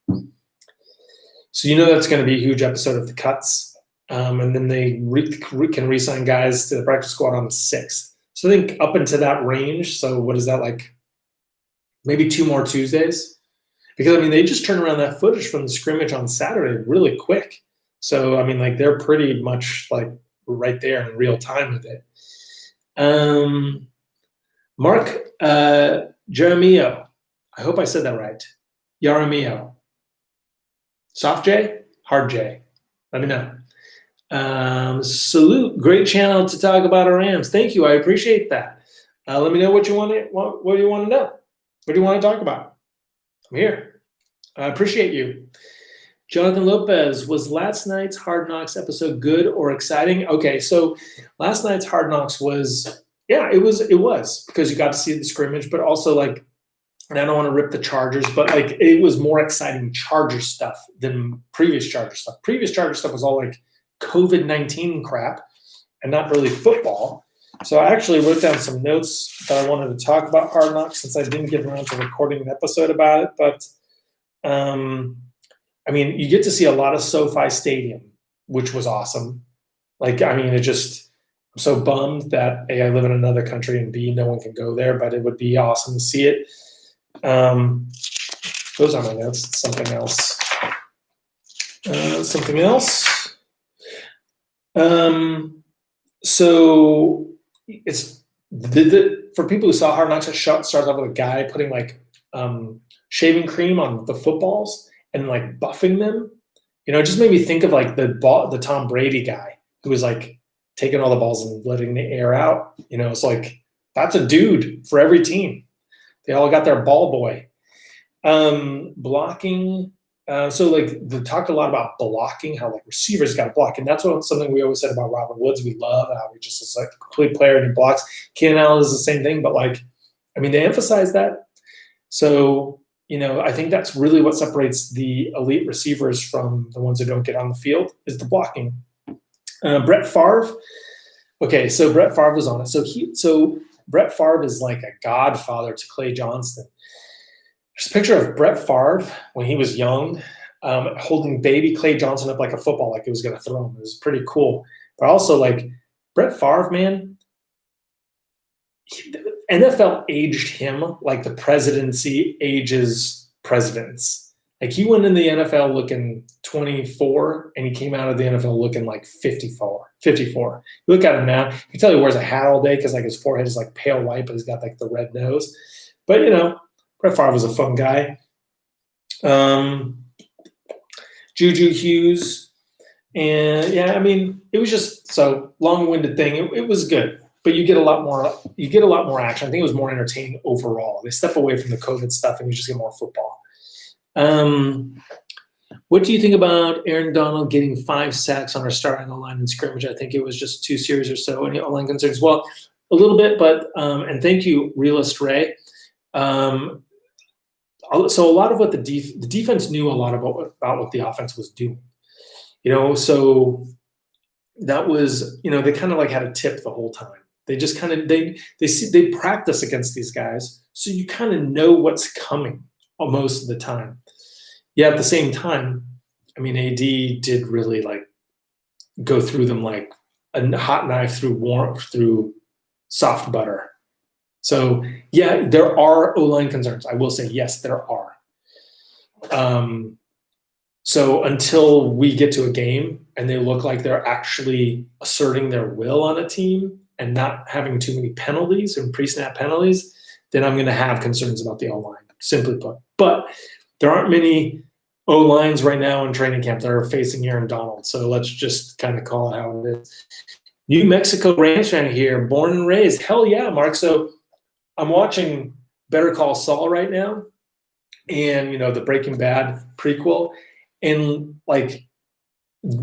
So that's going to be a huge episode of the cuts. And then they can re-sign guys to the practice squad on the 6th. So I think up into that range. So what is that, like maybe 2 more Tuesdays? Because, they just turned around that footage from the scrimmage on Saturday really quick. So, they're pretty much like right there in real time with it. Mark Jaramillo. I hope I said that right. Jaramillo. Soft J? Hard J? Let me know. Salute, great channel to talk about our Rams. Thank you, I appreciate that. Let me know what you want to know. What do you want to talk about? I'm here. I appreciate you. Jonathan Lopez, was last night's Hard Knocks episode good or exciting? Okay, so last night's Hard Knocks was, it was because you got to see the scrimmage, but also like, and I don't want to rip the Chargers, but like it was more exciting Charger stuff than previous Charger stuff. Previous Charger stuff was all like COVID-19 crap and not really football. So I actually wrote down some notes that I wanted to talk about Hard Knocks since I didn't get around to recording an episode about it. But, you get to see a lot of SoFi Stadium, which was awesome. Like, I'm so bummed that A, I live in another country, and B, no one can go there, but it would be awesome to see it. Those are my notes. Something else. So it's for people who saw Hard Knocks, it starts off with a guy putting like shaving cream on the footballs and like buffing them. You know, it just made me think of like the Tom Brady guy who was like taking all the balls and letting the air out. You know, it's like that's a dude for every team. They all got their ball boy. Blocking. So like they talked a lot about blocking, how like receivers got to block, and that's something we always said about Robert Woods. We love how he just is like a complete player and he blocks. Keenan Allen is the same thing, but like, I mean, they emphasize that. So you know, I think that's really what separates the elite receivers from the ones who don't get on the field is the blocking. Brett Favre. Okay, so Brett Favre was on it. So Brett Favre is like a godfather to Clay Johnston. There's a picture of Brett Favre when he was young, holding baby Clay Johnson up like a football, like he was going to throw him. It was pretty cool. But also, like, Brett Favre, man, NFL aged him like the presidency ages presidents. Like, he went in the NFL looking 24, and he came out of the NFL looking like 54. You look at him now, you can tell he wears a hat all day because, like, his forehead is, like, pale white, but he's got, like, the red nose. But, you know, Brett Favre was a fun guy. Juju Hughes. And, yeah, I mean, it was just so long-winded thing. It was good. But you get a lot more action. I think it was more entertaining overall. They step away from the COVID stuff and you just get more football. What do you think about Aaron Donald getting 5 sacks on our starting line in scrimmage? I think it was just 2 series or so. Any O-line concerns? Well, a little bit, but and thank you, Realist Ray. So a lot of what the defense knew a lot about what the offense was doing, you know. So that was, you know, they kind of like had a tip the whole time. They just kind of they practice against these guys, so you kind of know what's coming most of the time. Yeah, at the same time, I mean, AD did really like go through them like a hot knife through soft butter. So, yeah, there are O-line concerns. I will say, yes, there are. So until we get to a game and they look like they're actually asserting their will on a team and not having too many penalties and pre-snap penalties, then I'm going to have concerns about the O-line, simply put. But there aren't many O-lines right now in training camp that are facing Aaron Donald. So let's just kind of call it how it is. New Mexico Rams fan here, born and raised. Hell yeah, Mark. So I'm watching Better Call Saul right now, and, you know, the Breaking Bad prequel, and like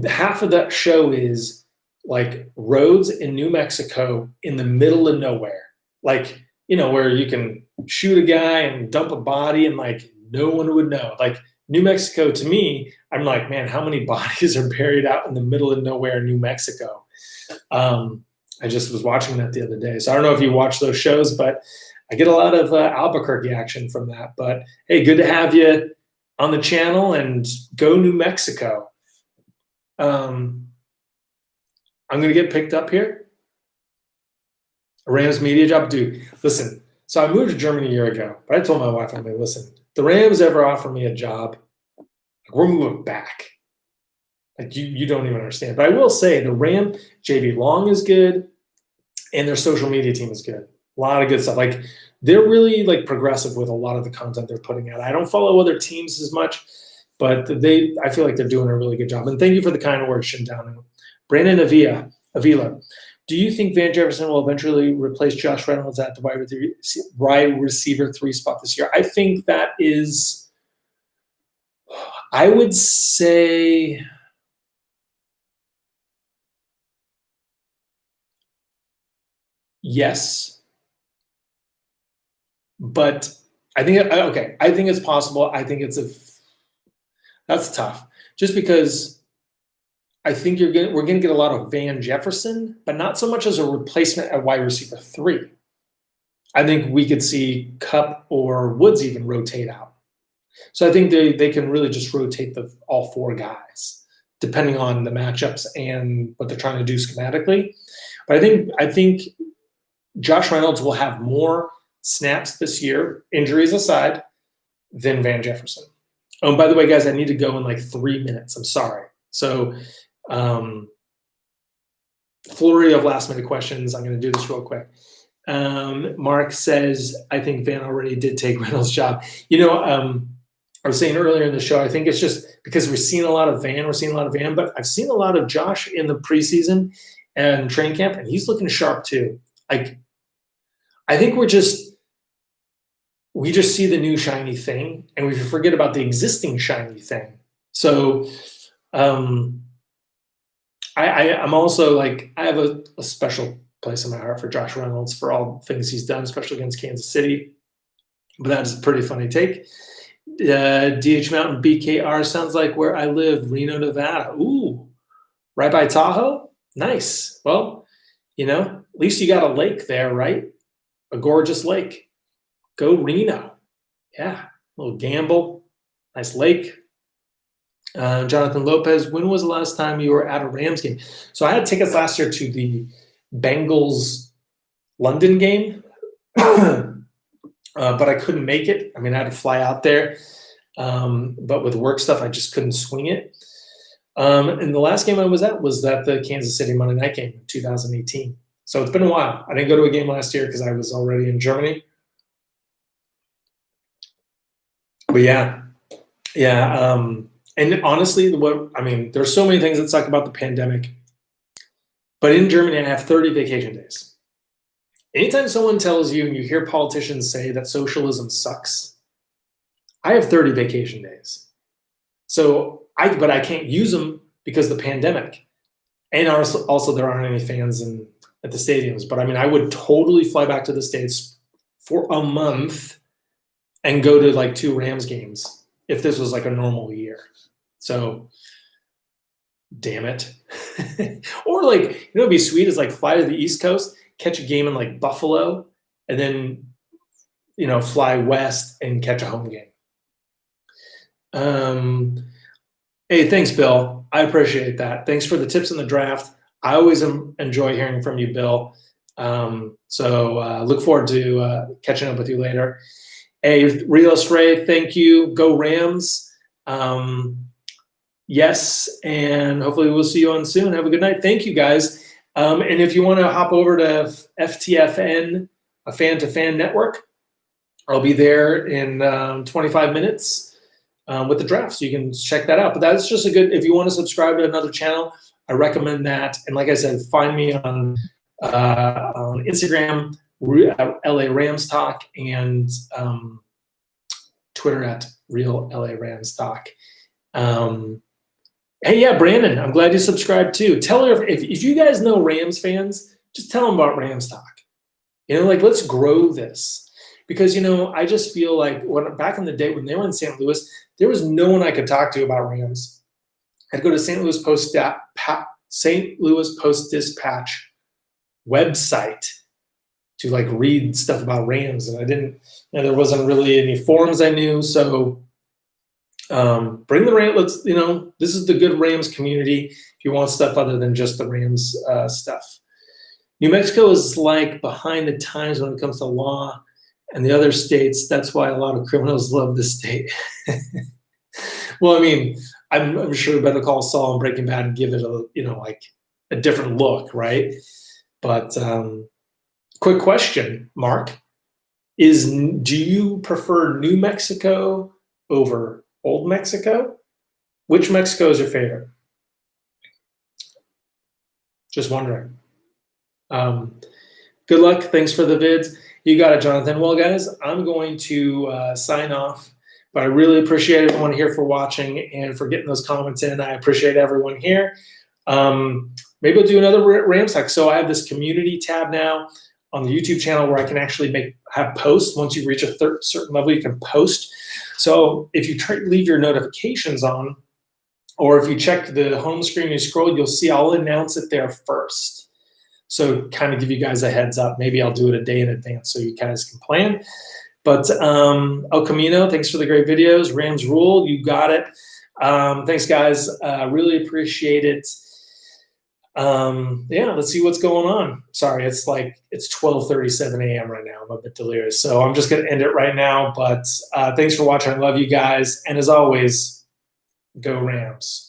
half of that show is like roads in New Mexico in the middle of nowhere, like, you know, where you can shoot a guy and dump a body and like no one would know. Like New Mexico, to me, I'm like, man, how many bodies are buried out in the middle of nowhere in New Mexico? I just was watching that the other day. So I don't know if you watch those shows, but I get a lot of Albuquerque action from that. But hey, good to have you on the channel, and go New Mexico. I'm going to get picked up here. A Rams media job. Dude, listen. So I moved to Germany a year ago, but I told my wife, I'm like, listen, the Rams ever offer me a job, like, we're moving back. Like, you don't even understand. But I will say the JB Long is good, and their social media team is good. A lot of good stuff. Like, they're really like progressive with a lot of the content they're putting out. I don't follow other teams as much, but I feel like they're doing a really good job. And thank you for the kind words, Shindown. Brandon Avila, do you think Van Jefferson will eventually replace Josh Reynolds at the wide receiver 3 spot this year? I think that is, I would say, yes. But I think it's possible. I think that's tough. Just because I think we're going to get a lot of Van Jefferson, but not so much as a replacement at wide receiver 3. I think we could see Kupp or Woods even rotate out. So I think they can really just rotate all 4 guys, depending on the matchups and what they're trying to do schematically. But I think Josh Reynolds will have more snaps this year, injuries aside, than Van Jefferson. Oh, and by the way, guys, I need to go in like 3 minutes. I'm sorry. So flurry of last-minute questions. I'm going to do this real quick. Mark says, I think Van already did take Reynolds' job. I was saying earlier in the show, I think it's just because we're seeing a lot of Van, but I've seen a lot of Josh in the preseason and training camp, and he's looking sharp too. I think we just see the new shiny thing, and we forget about the existing shiny thing. So I'm also like, I have a special place in my heart for Josh Reynolds for all things he's done, especially against Kansas City. But that is a pretty funny take. DH Mountain BKR sounds like where I live, Reno, Nevada. Ooh, right by Tahoe? Nice. Well, at least you got a lake there, right? A gorgeous lake. Go Reno. Yeah, a little gamble. Nice lake. Jonathan Lopez, when was the last time you were at a Rams game? So I had tickets last year to the Bengals London game, but I couldn't make it. I mean, I had to fly out there, but with work stuff, I just couldn't swing it. And the last game I was at the Kansas City Monday night game in 2018. So it's been a while. I didn't go to a game last year because I was already in Germany. But yeah. And honestly, there's so many things that suck about the pandemic. But in Germany, I have 30 vacation days. Anytime someone tells you and you hear politicians say that socialism sucks, I have 30 vacation days. So but I can't use them because of the pandemic. And also there aren't any fans at the stadiums. But I would totally fly back to the States for a month and go to like 2 Rams games if this was like a normal year. So, damn it. Or like, it'd be sweet is like fly to the East Coast, catch a game in like Buffalo, and then, fly west and catch a home game. Hey, thanks, Bill. I appreciate that. Thanks for the tips in the draft. I always enjoy hearing from you, Bill. So look forward to catching up with you later. Hey, Real Stray, thank you. Go Rams. Yes, and hopefully we'll see you on soon. Have a good night. Thank you, guys. And if you want to hop over to FTFN, a fan-to-fan network, I'll be there in 25 minutes with the draft, so you can check that out. But that's just if you want to subscribe to another channel, I recommend that. And like I said, find me on Instagram, LA Rams Talk, and Twitter at Real LA Rams Talk. Hey, yeah, Brandon, I'm glad you subscribed too. Tell her if you guys know Rams fans, just tell them about Rams Talk. Let's grow this. Because, I just feel like back in the day when they were in St. Louis, there was no one I could talk to about Rams. I'd go to St. Louis Post-Dispatch website to read stuff about Rams, and I didn't. There wasn't really any forums I knew, so bring the Rams. This is the good Rams community. If you want stuff other than just the Rams stuff, New Mexico is behind the times when it comes to law and the other states. That's why a lot of criminals love the state. Well, I'm sure Better Call Saul and Breaking Bad and give it a different look, right? But quick question, Mark, do you prefer New Mexico over Old Mexico? Which Mexico is your favorite? Just wondering. Good luck. Thanks for the vids. You got it, Jonathan. Well, guys, I'm going to sign off. But I really appreciate everyone here for watching and for getting those comments in. I appreciate everyone here. Maybe we'll do another Rams Talk. So I have this community tab now on the YouTube channel where I can actually have posts. Once you reach a certain level, you can post. So if you leave your notifications on, or if you check the home screen and you scroll, you'll see I'll announce it there first. So kind of give you guys a heads up. Maybe I'll do it a day in advance so you guys can plan. But El Camino, thanks for the great videos. Rams rule, you got it. Thanks, guys. Really appreciate it. Yeah, let's see what's going on. Sorry, it's 12:37 a.m. right now. I'm a bit delirious. So I'm just going to end it right now. But thanks for watching. I love you guys. And as always, go Rams.